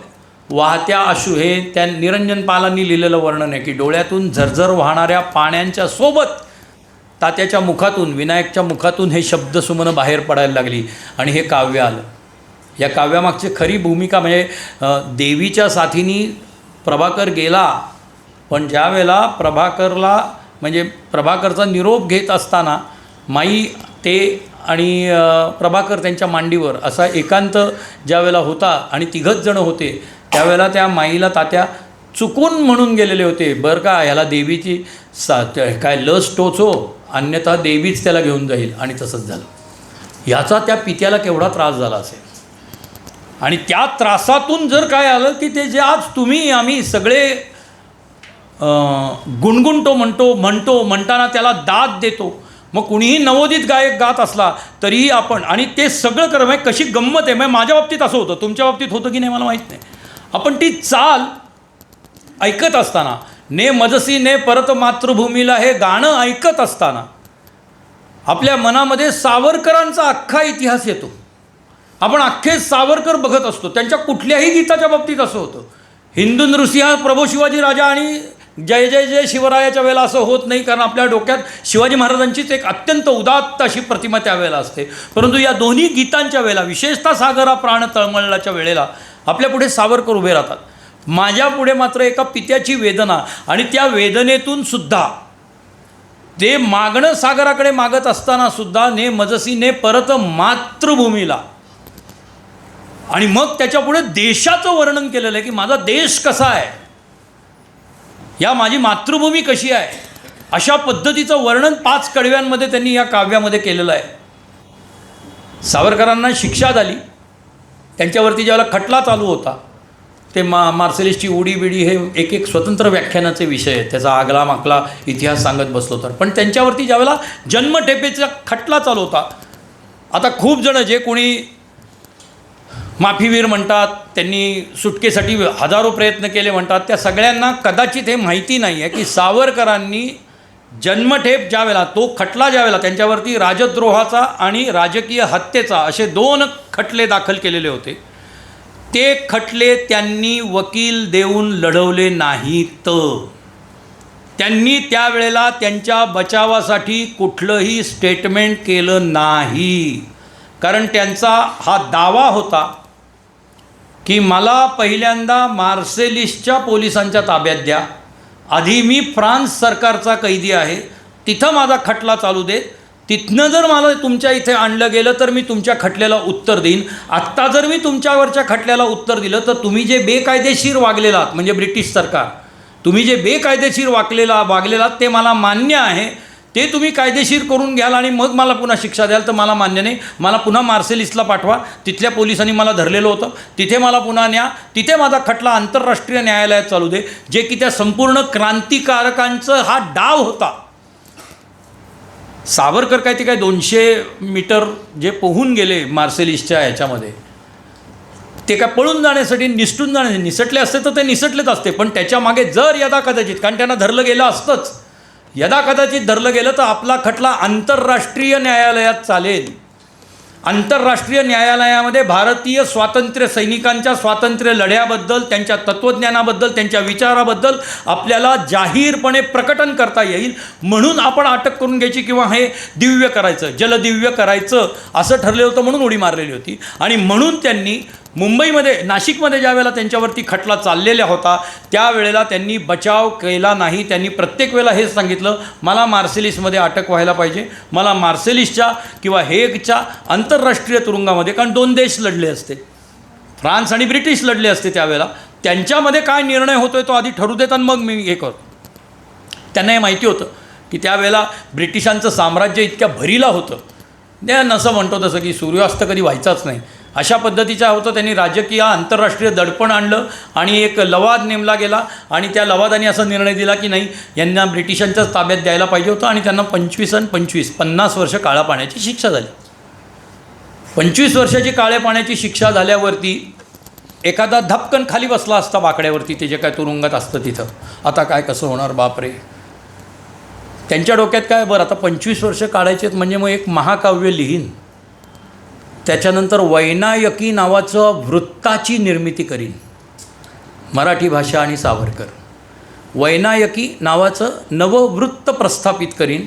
वाहत्या अश्रू, हे त्या निरंजन पालांनी लिहिलेलं वर्णन आहे की डोळ्यातून झरझर वाहणाऱ्या पाण्यांच्या सोबत तात्याच्या मुखातून, विनायकच्या मुखातून हे शब्दसुमनं बाहेर पडायला लागली आणि हे काव्य आलं. या काव्यामागची खरी भूमिका म्हणजे देवीच्या साथीनी प्रभाकर गेला, पण ज्या वेळेला प्रभाकरला म्हणजे प्रभाकरचा निरोप घेत असताना माई ते आणि प्रभाकर त्यांच्या मांडीवर असा एकांत ज्या वेळेला होता आणि तिघच जण होते, त्यावेळेला त्या माईला तात्या चुकून म्हणून गेलेले होते, बरं का, ह्याला देवीची काय लस टोचो, अन्यथा देवीच त्याला घेऊन जाईल. आणि तसंच झालं. ह्याचा त्या पित्याला केवढा त्रास झाला असेल. आणि त्या त्रासातून जर काय आलं की ते जे आज तुम्ही आम्ही सगळे गुणगुणतो म्हणताना त्याला दाद देतो. मग कुणीही नवोदित गायक गात असला तरीही आपण, आणि ते सगळं करा, म्हणजे कशी गंमत आहे. म्हणजे माझ्या बाबतीत असं होतं, तुमच्या बाबतीत होतं की नाही मला माहीत नाही. आपण ती चाल ऐकत असताना, ने मजसी ने परत मातृभूमीला, हे गाणं ऐकत असताना आपल्या मनामध्ये सावरकरांचा अख्खा इतिहास येतो. आपण अख्खे सावरकर बघत असतो. त्यांच्या कुठल्याही गीताच्या बाबतीत असं होतं. हिंदू नृसिंह प्रभू शिवाजी राजा आणि जय जय जय शिवरायाच्या वेळेला असं होत नाही, कारण आपल्या डोक्यात शिवाजी महाराजांचीच एक अत्यंत उदात्त अशी प्रतिमा त्यावेळेला असते. परंतु या दोन्ही गीतांच्या वेळेला, विशेषतः सागरा प्राण तळमळल्याच्या वेळेला आपल्यापुढे सावरकर उभे राहतात. माझ्यापुढे मात्र एका पित्याची वेदना, आणि त्या वेदनेतून सुद्धा ते मागणं सागराकडे मागत असताना सुद्धा ने मजसी ने परत मातृभूमीला, आणि मग त्याच्यापुढे देशाचं वर्णन केलेलं आहे की माझा देश कसा आहे, या माझी मातृभूमी कशी आहे, अशा पद्धतीचं वर्णन 5 कडव्यांमध्ये त्यांनी या काव्यामध्ये केलेलं आहे. सावरकरांना शिक्षा झाली. त्यांच्यावरती ज्यावेळेला खटला चालू होता, ते मार्सेलिसची उडी बिडी हे एक स्वतंत्र व्याख्यानाचे विषय आहेत, त्याचा आगला मागला इतिहास सांगत बसलो तर. पण त्यांच्यावरती ज्यावेळेला जन्मठेपेचा खटला चालू होता, आता खूप जण जे कोणी माफीवीर म्हणतात, त्यांनी सुटकेसाठी हजारो प्रयत्न केले म्हणतात, त्या सगळ्यांना कदाचित हे माहिती नाही आहे की सावरकरांनी जन्मठेप ज्यावेळेला, तो खटला ज्यावेळेला त्यांच्यावरती राजद्रोहाचा आणि राजकीय हत्येचा असे 2 खटले दाखल केलेले होते, ते खटले त्यांनी वकील देऊन लढवले नाहीत. त्यांनी त्यावेळेला त्यांच्या बचावासाठी कुठलंही स्टेटमेंट केलं नाही. कारण त्यांचा हा दावा होता की मला पहिल्यांदा मार्सेलिसच्या पोलिसांच्या ताब्यात द्या, आधी मी फ्रान्स सरकारचा कैदी आहे, तिथं माझा खटला चालू दे, तिथनं जर मला तुमच्या इथे आणलं गेलं तर मी तुमच्या खटल्याला उत्तर देईन. आत्ता जर मी तुमच्यावरच्या खटल्याला उत्तर दिलं तर तुम्ही जे बेकायदेशीर वागलेलात, म्हणजे ब्रिटिश सरकार, तुम्ही जे बेकायदेशीर वागलेलात ते मला मान्य आहे, ते तुम्ही कायदेशीर करून घ्याल आणि मग मला पुन्हा शिक्षा द्याल तर मला मान्य नाही. मला पुन्हा मार्सेलिसला पाठवा, तिथल्या पोलिसांनी मला धरलेलं होतं, तिथे मला पुन्हा न्या, तिथे माझा खटला आंतरराष्ट्रीय न्यायालयात चालू दे. जे की त्या संपूर्ण क्रांतिकारकांचं हा डाव होता. सावरकर काय ते काय 200 मीटर जे पोहून गेले मार्सेलिसच्या ह्याच्यामध्ये, ते काय पळून जाण्यासाठी निसटून निसटले असते तर ते निसटलेच असते. पण त्याच्यामागे जर यदा कदाचित, कारण त्यांना धरलं गेलं असतंच, यदा कदाचित धरलं गेलं तर आपला खटला आंतरराष्ट्रीय न्यायालयात चालेल. आंतरराष्ट्रीय न्यायालयामध्ये भारतीय स्वातंत्र्य सैनिकांच्या स्वातंत्र्य लढ्याबद्दल, त्यांच्या तत्त्वज्ञानाबद्दल, त्यांच्या विचाराबद्दल आपल्याला जाहीरपणे प्रकटन करता येईल. म्हणून आपण अटक करून घ्यायची किंवा हे दिव्य करायचं, जलदिव्य करायचं असं ठरलेलं होतं, म्हणून उडी मारलेली होती. आणि म्हणून त्यांनी मुंबईमध्ये नाशिकमध्ये ज्या वेळेला त्यांच्यावरती खटला चाललेला होता त्यावेळेला त्यांनी बचाव केला नाही. त्यांनी प्रत्येक वेळेला हेच सांगितलं, मला मार्सेलिसमध्ये अटक व्हायला पाहिजे, मला मार्सेलिसच्या किंवा हेगच्या आंतरराष्ट्रीय तुरुंगामध्ये, कारण 2 देश लढले असते, फ्रान्स आणि ब्रिटिश लढले असते त्यावेळेला, त्यांच्यामध्ये काय निर्णय होतो आहे तो आधी ठरू देतात मग मी हे करतो. त्यांना हे माहिती होतं की त्यावेळेला ब्रिटिशांचं साम्राज्य इतक्या भरीला होतं, त्या नसं म्हणतो तसं की सूर्यास्त कधी व्हायचाच नाही अशा पद्धतीचं होतं. त्यांनी राजकीय आंतरराष्ट्रीय दडपण आणलं आणि एक लवाद नेमला गेला आणि त्या लवादाने असा निर्णय दिला की नाही, यांना ब्रिटिशांच्याच ताब्यात द्यायला पाहिजे होतं आणि त्यांना 25 आणि 25 50 वर्ष काळ्या पाण्याची शिक्षा झाली. 25 वर्षाची काळ्या पाण्याची शिक्षा झाल्यावरती एखादा धपकन खाली बसला असता बाकड्यावरती, ते जे काय तुरुंगात असतं तिथं, आता काय कसं होणार बापरे. त्यांच्या डोक्यात काय, बरं आता 25 वर्ष काढायचे आहेत म्हणजे मग एक महाकाव्य लिहीन, त्याच्यानंतर वैनायकी नावाचं वृत्ताची निर्मिती करीन, मराठी भाषा आणि सावरकर, वैनायकी नावाचं नववृत्त प्रस्थापित करीन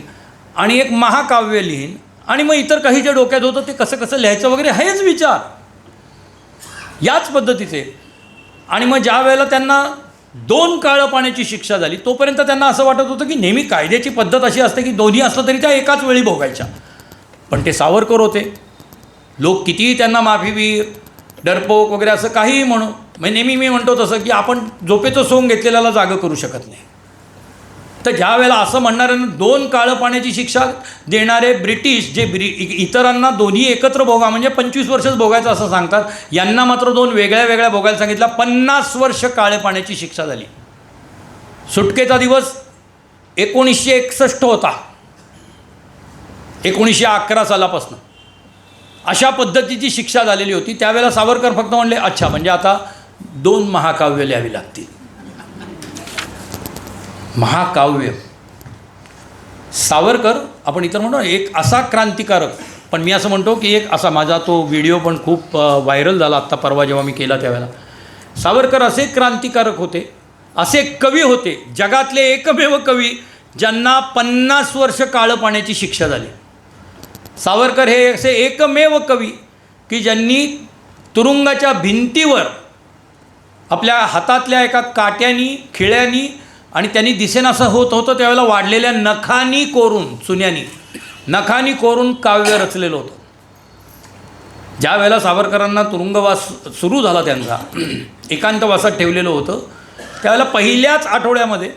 आणि एक महाकाव्य लिहीन आणि मग इतर काही जे डोक्यात होतं ते कसं कसं लिहायचं वगैरे हेच विचार याच पद्धतीचे. आणि मग ज्या वेळेला त्यांना 2 काळं पाण्याची शिक्षा झाली तोपर्यंत त्यांना असं वाटत होतं की नेहमी कायद्याची पद्धत अशी असते की दोन्ही असलं तरी त्या एकाच वेळी भोगायच्या. पण ते सावरकर होते, लोक कितीही त्यांना माफीवीर डरपोक वगैरे असं काहीही म्हणू, म्हणजे नेहमी मी म्हणतो तसं की आपण झोपेचं सोंग घेतलेल्याला जागं करू शकत नाही. तर ज्या वेळेला असं म्हणणाऱ्यांना 2 काळं पाण्याची शिक्षा देणारे ब्रिटिश जे इतरांना दोन्ही एकत्र भोगा म्हणजे 25 वर्षच भोगायचं असं सांगतात, यांना मात्र 2 वेगळ्या वेगळ्या भोगायला सांगितलं. 50 वर्ष काळे पाण्याची शिक्षा झाली. सुटकेचा दिवस 1961 होता, 1911 सालापासून अशा पद्धतीची शिक्षा झालेली होती. त्यावेळेला सावरकर फक्त म्हणले अच्छा म्हणजे आता 2 महाकाव्य लिहावी लागतील. महाकाव्य सावरकर आपण इतर म्हणतो एक असा क्रांतिकारक, पण मी असं म्हणतो की एक असा, माझा तो व्हिडिओ पण खूप व्हायरल झाला आत्ता परवा जेव्हा मी केला त्यावेळेला. सावरकर असे क्रांतिकारक होते, असे कवी होते, जगातले एकमेव कवी ज्यांना 50 वर्ष काळं पाण्याची शिक्षा झाली. सावरकर हे असे एकमेव कवी की ज्यांनी तुरुंगाच्या भिंतीवर आपल्या हातातल्या एका काट्यानी खिळ्यानी आणि त्यांनी दिसेन असं होतं त्यावेळेला वाढलेल्या नखांनी कोरून, चुन्यानी नखांनी कोरून काव्य रचलेलं होतं. ज्या वेळेला सावरकरांना तुरुंगवास सुरू झाला, त्यांचा एकांतवासात ठेवलेलं होतं, त्यावेळेला पहिल्याच आठवड्यामध्ये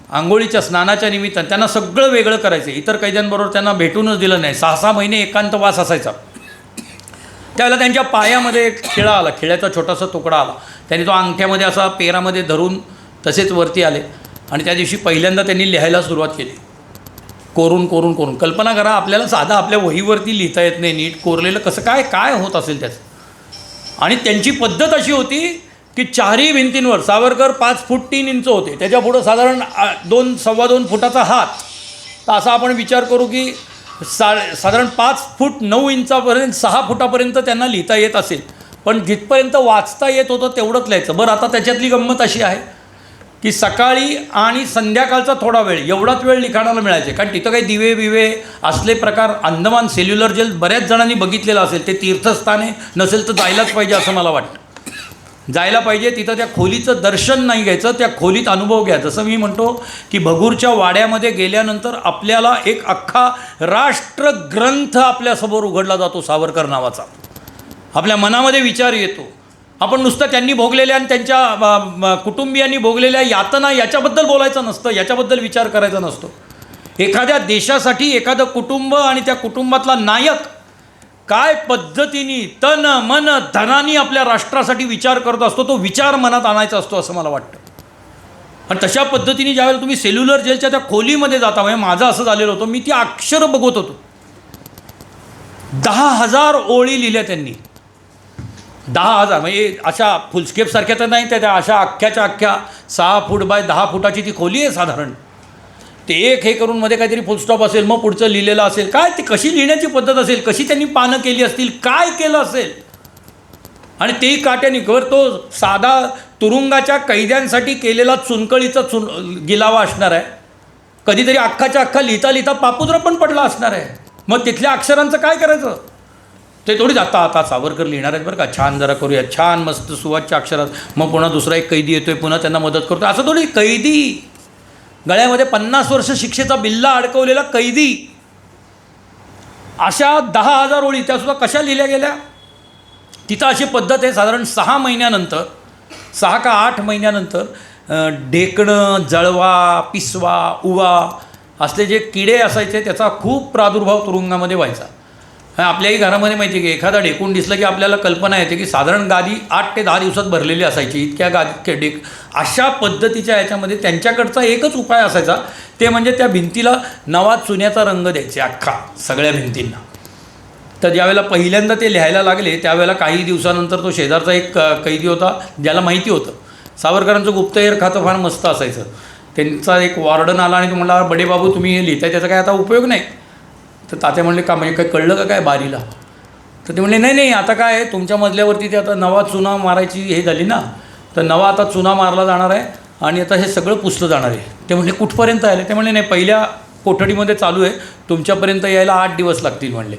आंघोळीच्या स्नानाच्या निमित्तानं त्यांना सगळं वेगळं करायचं, इतर कैद्यांबरोबर त्यांना भेटूनच दिलं नाही. 6-6 महिने एकांतवास असायचा. त्यावेळेला त्यांच्या पायामध्ये एक खिळा आला, खिळ्याचा छोटासा तुकडा आला, त्यांनी तो अंगठ्यामध्ये असा पेरामध्ये धरून तसेच वरती आले आणि त्या दिवशी पहिल्यांदा त्यांनी लिहायला सुरुवात केली, कोरून कोरून कोरून. कल्पना करा, आपल्याला साधा आपल्या वहीवरती लिहिता येत नाही नीट, कोरलेलं कसं काय काय होत असेल त्याचं. आणि त्यांची पद्धत अशी होती की 4ही भिंतींवर, सावरकर 5 फूट 3 इंच होते, त्याच्या पुढं साधारण 2-2.25 फुटाचा हात, तर असा आपण विचार करू की साधारण 5 फूट 9 इंचापर्यंत 6 फुटापर्यंत त्यांना लिहिता येत असेल, पण जिथपर्यंत वाचता येत होतं तेवढंच लिहायचं. बरं, आता त्याच्यातली गंमत अशी आहे की सकाळी आणि संध्याकाळचा थोडा वेळ, एवढाच वेळ लिखाणाला मिळायचे, कारण तिथं काही दिवे बिवे असले प्रकार, अंदमान सेल्युलर जेल बऱ्याच जणांनी बघितलेलं असेल, ते तीर्थस्थाने नसेल तर जायलाच पाहिजे असं मला वाटतं. जायला पाहिजे तिथं, त्या खोलीचं दर्शन नाही घ्यायचं, त्या खोलीत अनुभव घ्या. जसं मी म्हणतो की भगूरच्या वाड्यामध्ये गेल्यानंतर आपल्याला एक अख्खा राष्ट्रग्रंथ आपल्यासमोर उघडला जातो सावरकर नावाचा, आपल्या मनामध्ये विचार येतो. आपण नुसतं त्यांनी भोगलेल्या आणि त्यांच्या कुटुंबियांनी भोगलेल्या यातना याच्याबद्दल बोलायचं नसतं, याच्याबद्दल विचार करायचा नसतो. एखाद्या देशासाठी एखादं कुटुंब आणि त्या कुटुंबातला नायक काय पद्धतीने तन मन धनाने आपल्या राष्ट्रासाठी विचार करत असतो, तो विचार मनात आणायचा असतो असं मला वाटतं. आणि तशा पद्धतीने ज्यावेळेला तुम्ही सेल्युलर जेलच्या त्या खोलीमध्ये जाता, म्हणजे माझं असं झालेलं होतं, मी ती अक्षरं बघत होतो. 10,000 ओळी लिहिल्या त्यांनी, 10,000, म्हणजे अशा फुलस्केपसारख्या तर नाही, त्या अशा अख्ख्याच्या अख्ख्या 6 फूट बाय 10 फुटाची ती खोली आहे साधारण. ते एक हे करून मध्ये काहीतरी फुलस्टॉप असेल, मग पुढचं लिहिलेलं असेल, काय ती कशी लिहिण्याची पद्धत असेल, कशी त्यांनी पानं केली असतील, काय केलं असेल. आणि तेही काट्याने कर, तो साधा तुरुंगाच्या कैद्यांसाठी केलेला चुनकळीचा गिलावा असणार आहे, कधीतरी अख्खाच्या अख्खा लिहिता लिहिता पापुद्रा पण पडला असणार आहे. मग तिथल्या अक्षरांचं काय करायचं. ते थोडीच आता सावरकर लिहिणार आहेत बरं का, छान जरा करूया, छान मस्त सुवाच्या अक्षरात, मग पुन्हा दुसरा एक कैदी येतोय, पुन्हा त्यांना मदत करतो, असं थोडी. कैदी गळ्यामध्ये 50 वर्ष शिक्षेचा बिल्ला अडकवलेला कैदी, अशा 10,000 ओळी त्यासुद्धा कशा लिहिल्या गेल्या. तिथं अशी पद्धत आहे, साधारण 6 महिन्यानंतर, 6 का 8 महिन्यानंतर ढेकणं, जळवा, पिसवा, उवा असले जे किडे असायचे त्याचा खूप प्रादुर्भाव तुरुंगामध्ये व्हायचा. आपल्याही घरामध्ये माहिती आहे की एखादा ढेकून दिसलं की आपल्याला कल्पना येते की साधारण गादी 8 ते 10 दिवसात भरलेली असायची, इतक्या गादी अशा पद्धतीच्या याच्यामध्ये त्यांच्याकडचा एकच उपाय असायचा, ते म्हणजे त्या भिंतीला नवा चुन्याचा रंग द्यायचे अख्खा सगळ्या भिंतींना. तर ज्यावेळेला पहिल्यांदा ते लिहायला लागले त्यावेळेला काही दिवसानंतर तो शेजारचा एक कैदी होता, ज्याला माहिती होतं सावरकरांचं गुप्तहेर खातं फार मस्त असायचं. त्यांचा एक वॉर्डन आला आणि तो म्हणला, बडे बाबू तुम्ही हे लिहिताय त्याचा काय आता उपयोग नाही. तर तात्या म्हणले, का म्हणजे काय कळलं का काय बारीला. तर ते म्हणले, नाही आता काय आहे, तुमच्या मजल्यावरती ते आता नवा चुना मारायची हे झाली ना, तर नवा आता चुना मारला जाणार आहे आणि आता हे सगळं पुसलं जाणार आहे. ते म्हणले, कुठपर्यंत आले. ते म्हणले, नाही पहिल्या कोठडीमध्ये चालू आहे, तुमच्यापर्यंत यायला 8 दिवस लागतील म्हणले.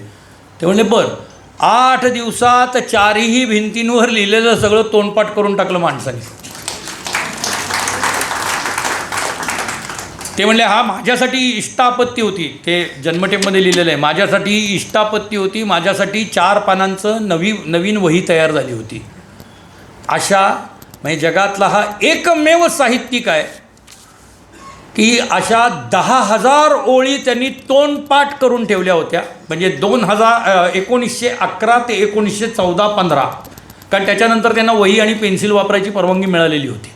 ते म्हणले, बरं. 8 दिवसात 4ही भिंतींवर लिहिलेलं सगळं तोंडपाठ करून टाकलं माणसाने. ते म्हणले, हा माझ्यासाठी इष्टापत्ती होती, ते जन्मटेपमध्ये लिहिलेलं आहे, माझ्यासाठी इष्टापत्ती होती, माझ्यासाठी 4 पानांचं नवीन वही तयार झाली होती. अशा म्हणजे जगातला हा एकमेव साहित्यिक आहे की अशा 10,000 ओळी त्यांनी तोंडपाठ करून ठेवल्या होत्या. म्हणजे 1911 ते 1914-15, कारण त्याच्यानंतर त्यांना वही आणि पेन्सिल वापरायची परवानगी मिळालेली होती.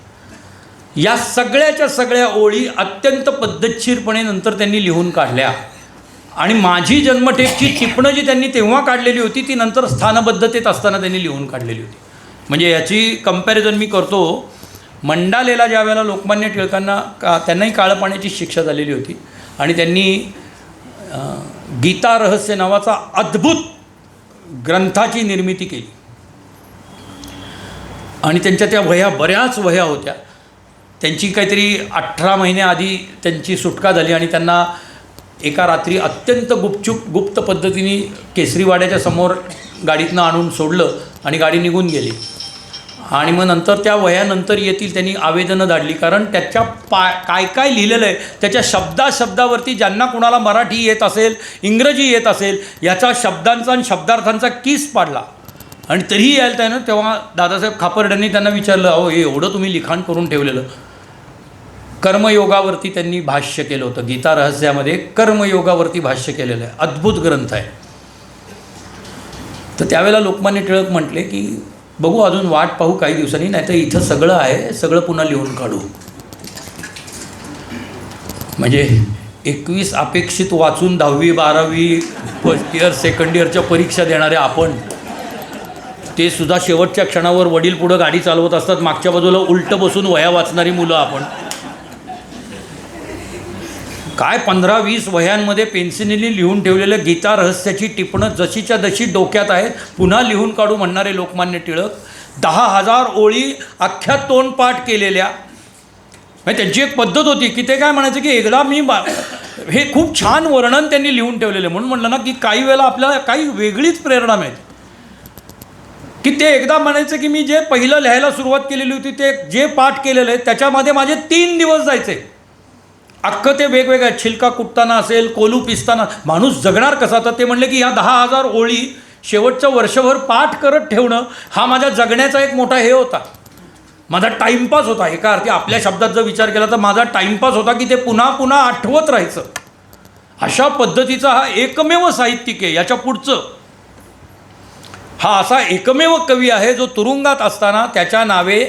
या सगळ्याच्या सगळ्या ओळी अत्यंत पद्धतशीरपणे नंतर त्यांनी लिहून काढल्या. आणि माझी जन्मठेपची टिपणं जी त्यांनी तेव्हा काढलेली होती ती नंतर स्थानबद्धतेत असताना त्यांनी लिहून काढलेली होती. म्हणजे याची कंपॅरिझन मी करतो, मंडालेला ज्या वेळेला लोकमान्य टिळकांना त्यांनाही काळं पाण्याची शिक्षा झालेली होती आणि त्यांनी गीता रहस्य नावाचा अद्भुत ग्रंथाची निर्मिती केली. आणि त्यांच्या त्या वह्या, बऱ्याच वह्या होत्या. त्यांची काहीतरी 18 महिन्याआधी त्यांची सुटका झाली आणि त्यांना एका रात्री अत्यंत गुप्त पद्धतीने केसरीवाड्याच्या समोर गाडीतनं आणून सोडलं आणि गाडी निघून गेली. आणि मग नंतर त्या वह्यानंतर येतील त्यांनी आवेदनं धाडली, कारण त्याच्या काय लिहिलेलं आहे त्याच्या शब्दावरती ज्यांना कुणाला मराठी येत असेल, इंग्रजी येत असेल, याचा शब्दांचा आणि शब्दार्थांचा कीस पाडला. आणि तरीही यायला त्यानं तेव्हा दादासाहेब खापर्ड्यांनी त्यांना विचारलं, अहो हे एवढं तुम्ही लिखाण करून ठेवलेलं. कर्मयोगावरती त्यांनी भाष्य केलं होतं, गीता रहस्यामध्ये कर्मयोगावरती भाष्य केलेलं आहे, अद्भुत ग्रंथ आहे. तर त्यावेळेला लोकमान्य टिळक म्हटले की बघू अजून वाट पाहू काही दिवसांनी, नाही तर इथं सगळं आहे, सगळं पुन्हा लिहून काढू. म्हणजे 21 अपेक्षित वाचून 10वी 12वी फर्स्ट इयर सेकंड इयरच्या परीक्षा देणारे आपण, ते सुद्धा शेवटच्या क्षणावर वडील पुढं गाडी चालवत असतात, मागच्या बाजूला उलटं बसून वह्या वाचणारी मुलं आपण. काय 15-20 वह्यांमध्ये पेन्सिलीने लिहून ठेवलेलं गीता रहस्याची टिपणं जशीच्या जशी डोक्यात आहेत पुन्हा लिहून काढू म्हणणारे लोकमान्य टिळक 10,000 ओळी अख्ख्या तोंडपाठ केलेल्या. म्हणजे त्यांची एक पद्धत होती की ते काय म्हणायचं की एकदा मी हे खूप छान वर्णन त्यांनी लिहून ठेवलेलं. म्हणून म्हटलं ना की काही वेळेला आपल्याला काही वेगळीच प्रेरणा मिळते की ते एकदा म्हणायचं की मी जे पहिलं लिहायला सुरुवात केलेली होती ते जे पाठ केलेलं आहे त्याच्यामध्ये माझे 3 दिवस जायचे. अख्खं ते वेगवेगळ्या छिलका कुटताना असेल, कोलू पिसताना, माणूस जगणार कसा. तर ते म्हणले की ह्या 10,000 ओळी शेवटचं वर्षभर पाठ करत ठेवणं हा माझ्या जगण्याचा एक मोठा हे होता, माझा टाईमपास होता. एका अर्थी आपल्या शब्दात जर विचार केला तर माझा टाईमपास होता की ते पुन्हा पुन्हा आठवत राहायचं. अशा पद्धतीचा हा एकमेव साहित्यिक आहे. याच्या पुढचं हा असा एकमेव कवी आहे जो तुरुंगात असताना त्याच्या नावे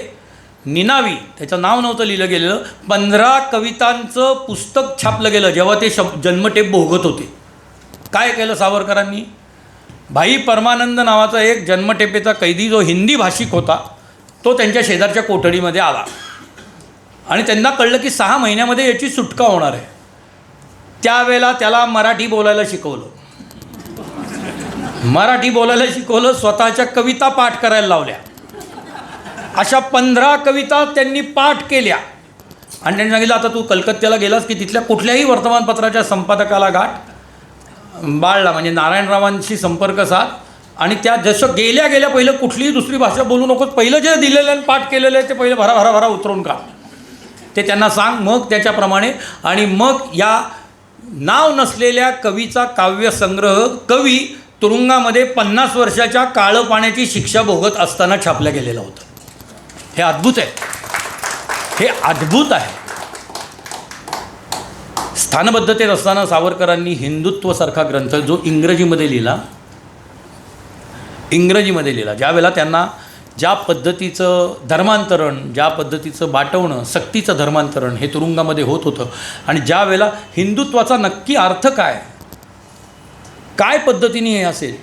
निनावी, त्याचं नाव नव्हतं लिहिलं गेलेलं, 15 कवितांचं पुस्तक छापलं गेलं जेव्हा ते जन्मटेप भोगत होते. काय केलं सावरकरांनी, भाई परमानंद नावाचा एक जन्मटेपेचा कैदी जो हिंदी भाषिक होता तो त्यांच्या शेजारच्या कोठडीमध्ये आला आणि त्यांना कळलं की 6 महिन्यामध्ये याची सुटका होणार आहे. त्यावेळेला त्याला मराठी बोलायला शिकवलं, स्वतःच्या कविता पाठ करायला लावल्या. अशा 15 कविता त्यांनी पाठ केल्या आणि त्यांनी सांगितलं आता तू कलकत्त्याला गेलास की तिथल्या कुठल्याही वर्तमानपत्राच्या संपादकाला गाठ, बाळला म्हणजे नारायणरावांशी संपर्क साध आणि त्या जसं गेल्या गेल्या पहिलं कुठलीही दुसरी भाषा बोलू नकोस, पहिलं जे दिलेलं आहे पाठ केलेलं आहे ते पहिलं भरा भरा भरा उतरवून काढ, ते त्यांना सांग. मग त्याच्याप्रमाणे आणि मग या नाव नसलेल्या कवीचा काव्यसंग्रह कवी तुरुंगामध्ये 50 वर्षाच्या काळं पाण्याची शिक्षा भोगत असताना छापल्या गेलेलं होतं. हे अद्भुत आहे, हे अद्भुत आहे. स्थानबद्धतेत असताना सावरकरांनी हिंदुत्वसारखा ग्रंथ जो इंग्रजीमध्ये लिहिला, ज्या वेळेला त्यांना ज्या पद्धतीचं धर्मांतरण, ज्या पद्धतीचं बाटवणं, सक्तीचं धर्मांतरण हे तुरुंगामध्ये होत होतं, आणि ज्या वेळेला हिंदुत्वाचा नक्की अर्थ काय पद्धतीने हे असेल,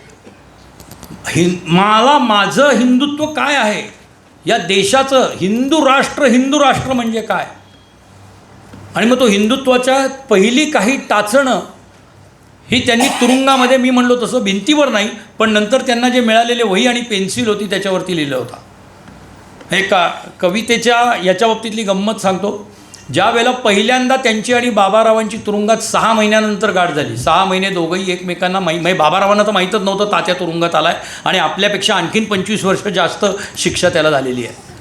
मला माझं हिंदुत्व काय आहे, या देशाचं हिंदू राष्ट्र म्हणजे काय, आणि मग तो हिंदुत्वाच्या पहिली काही टाचणं ही त्यांनी तुरुंगामध्ये, मी म्हणलो तसं भिंतीवर नाही, पण नंतर त्यांना जे मिळालेले वही आणि पेन्सिल होती त्याच्यावरती लिहिलं होता. हे कवितेच्या याच्या बाबतीतली गंमत सांगतो. ज्या वेळेला पहिल्यांदा त्यांची आणि बाबारावांची तुरुंगात 6 महिन्यानंतर गाठ झाली, 6 महिने दोघंही एकमेकांना म्हणजे बाबारावांना तर माहीतच नव्हतं तात्या तुरुंगात आला आहे, आणि आपल्यापेक्षा आणखीन 25 वर्ष जास्त शिक्षा त्याला झालेली आहे.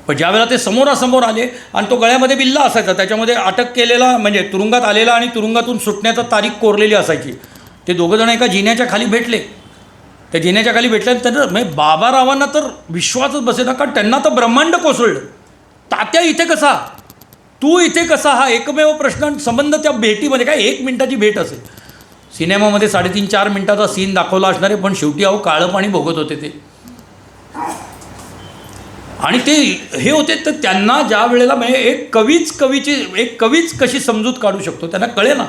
पण ज्यावेळेला ते समोरासमोर आले आणि तो गळ्यामध्ये बिल्ला असायचा, त्याच्यामध्ये अटक केलेला म्हणजे तुरुंगात आलेला आणि तुरुंगातून सुटण्याचा तारीख कोरलेली असायची. ते दोघंजण एका जिन्याच्या खाली भेटले. त्या जिन्याच्या खाली भेटल्यानंतर म्हणजे बाबारावांना तर विश्वासच बसेना, कारण त्यांना तर ब्रह्मांड कोसळलं. तात्या इथे कसा, तू इथे कसा, हा एकमेव प्रश्न. संबंध त्या भेटीमध्ये काय 1 मिनिटाची भेट असेल. सिनेमामध्ये 3.5-4 मिनिटाचा सीन दाखवला असणारे, पण शेवटी अहो काळं पाणी भोगत होते ते. आणि ते हे होते. तर त्यांना ज्या वेळेला म्हणजे एक कवीच कशी समजूत काढू शकतो त्यांना कळे ना,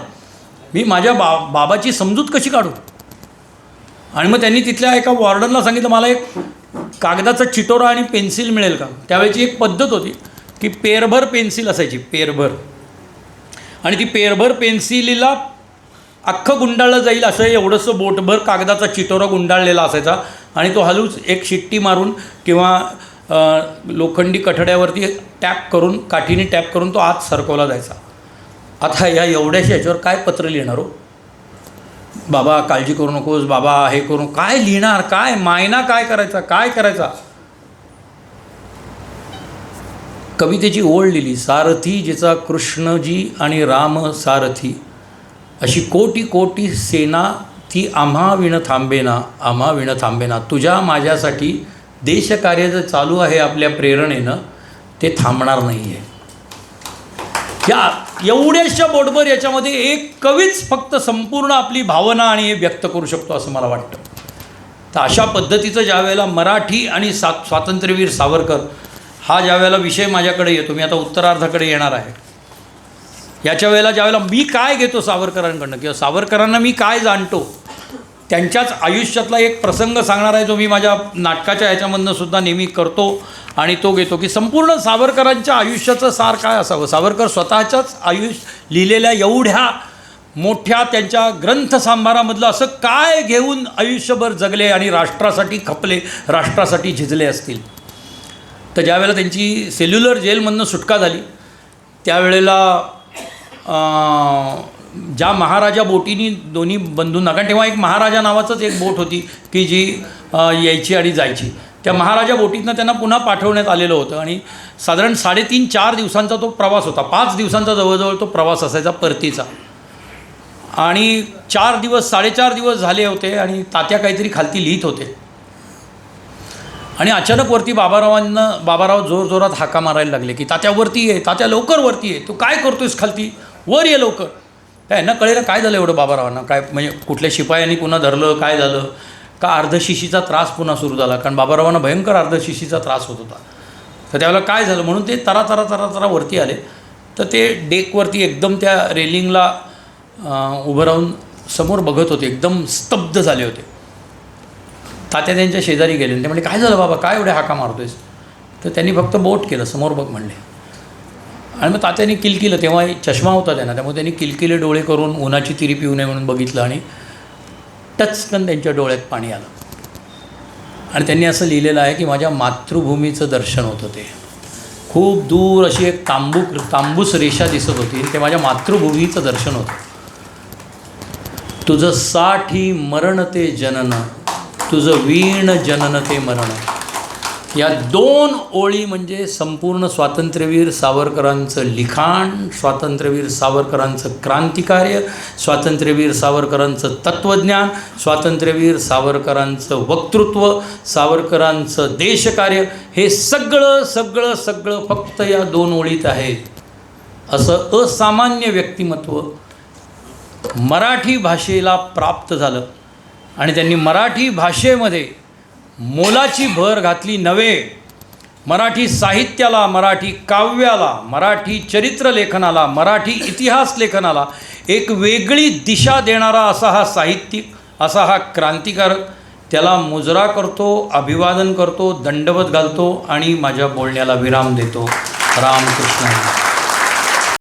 मी माझ्या बाबाची समजूत कशी काढू. आणि मग त्यांनी तिथल्या एका वॉर्डनला सांगितलं, मला एक कागदाचा चिटोरा आणि पेन्सिल मिळेल का. त्यावेळेची एक पद्धत होती की पेरभर पेन्सिल असायची, पेरभर, आणि ती पेरभर पेन्सिलीला अख्खं गुंडाळलं जाईल असं एवढंसं बोटभर कागदाचा चिटोरा गुंडाळलेला असायचा, आणि तो हलूच एक शिट्टी मारून किंवा लोखंडी कठड्यावरती टॅप करून, काठीने टॅप करून तो आत सरकवला जायचा. आता या एवढ्याशा ह्याच्यावर काय पत्र लिहिणार हो. बाबा काळजी करू नकोस, बाबा हे करू, काय लिहिणार, काय मायना काय करायचा. कवितेची ओळ लिहिली, सारथी जिचा कृष्णजी आणि राम सारथी, अशी कोटी कोटी सेना ती आम्हा विण थांबेना. तुझ्या माझ्यासाठी देशकार्य जे चालू आहे आपल्या प्रेरणेनं ते थांबणार नाही आहे. या एवढ्याशा बोटभर याच्यामध्ये एक कवीच फक्त संपूर्ण आपली भावना आणि हे व्यक्त करू शकतो असं मला वाटतं. तर अशा पद्धतीचं ज्या वेळेला मराठी आणि स्वातंत्र्यवीर सावरकर हा ज्या वेळेला विषय माझ्याकडे येतो, मी आता उत्तरार्धाकडे येणार आहे, याच्या वेळेला ज्या वेळेला मी काय घेतो सावरकरांकडनं किंवा सावरकरांना मी काय जाणतो, त्यांच्याच आयुष्यातला एक प्रसंग सांगणार आहे जो मी माझ्या नाटकाच्या ह्याच्यामधनं सुद्धा नेहमी करतो आणि तो घेतो की संपूर्ण सावरकरांच्या आयुष्याचं सार काय असावं. सावरकर स्वतःच्याच लिहिलेल्या एवढ्या मोठ्या त्यांच्या ग्रंथसंभारामधलं असं काय घेऊन आयुष्यभर जगले आणि राष्ट्रासाठी खपले, राष्ट्रासाठी झिजले असतील. तर ज्यावेळेला त्यांची सेल्युलर जेलमधनं सुटका झाली त्यावेळेला ज्या महाराजा बोटीनी दोन्ही बंधूंना, कारण तेव्हा एक महाराजा नावाचंच एक बोट होती की जी यायची आणि जायची, त्या महाराजा बोटीतनं त्यांना पुन्हा पाठवण्यात आलेलं होतं आणि साधारण 3.5-4 दिवसांचा तो प्रवास होता. 5 दिवसांचा जवळजवळ तो प्रवास असायचा परतीचा, आणि 4 दिवस झाले होते आणि तात्या काहीतरी खालती लिहित होते आणि अचानक वरती बाबाराव जोरजोरात हाका मारायला लागले की तात्या वरती ये, तात्या लवकर वरती ये, तू काय करतोयस खालती, वर ये लवकर. काय ना कळेलं काय झालं एवढं बाबारावांना, काय म्हणजे कुठल्या शिपायांनी पुन्हा धरलं, काय झालं का, अर्धशिशीचा त्रास पुन्हा सुरू झाला, कारण बाबारावांना भयंकर अर्धशिशीचा त्रास होत होता. तर त्यावेळेला काय झालं म्हणून ते तरा वरती आले. तर ते डेकवरती एकदम त्या रेलिंगला उभं राहून समोर बघत होते, एकदम स्तब्ध झाले होते. तात्या त्यांच्या शेजारी गेले, ते म्हणले काय झालं बाबा, काय एवढे हाका मारतोयस. तर त्यांनी फक्त बोट केलं, समोर बघ म्हणले. आणि मग तात्याने किलकिलं, तेव्हा चष्मा होता त्यांना, त्यामुळे त्यांनी किलकिले डोळे करून उन्हाची तिरी पिऊ नये म्हणून बघितलं आणि टचकन त्यांच्या डोळ्यात पाणी आलं. आणि त्यांनी असं लिहिलेलं आहे की माझ्या मातृभूमीचं दर्शन होतं. ते खूप दूर अशी एक तांबूस रेषा दिसत होती, ते माझ्या मातृभूमीचं दर्शन होतं. तुझं साठी मरण ते जनन, तुझं वीण जनन ते मरण. या 2 ओळी म्हणजे संपूर्ण स्वातंत्र्यवीर सावरकरांचं लिखाण, स्वातंत्र्यवीर सावरकरांचं क्रांतिकार्य, स्वातंत्र्यवीर सावरकरांचं तत्त्वज्ञान, स्वातंत्र्यवीर सावरकरांचं वक्तृत्व, सावरकरांचं देशकार्य, हे सगळं सगळं सगळं फक्त या 2 ओळीत आहे. असं असामान्य व्यक्तिमत्व मराठी भाषेला प्राप्त झालं आणि त्यांनी मराठी भाषेमध्ये मोलाची भर घातली नव्हे. मराठी साहित्याला, मराठी काव्याला, मराठी चरित्रलेखनाला, मराठी इतिहास लेखनाला एक वेगळी दिशा देणारा असा हा साहित्यिक, असा हा क्रांतिकारक. त्याला मुजरा करतो, अभिवादन करतो, दंडवत घालतो आणि माझ्या बोलण्याला विराम देतो. रामकृष्ण.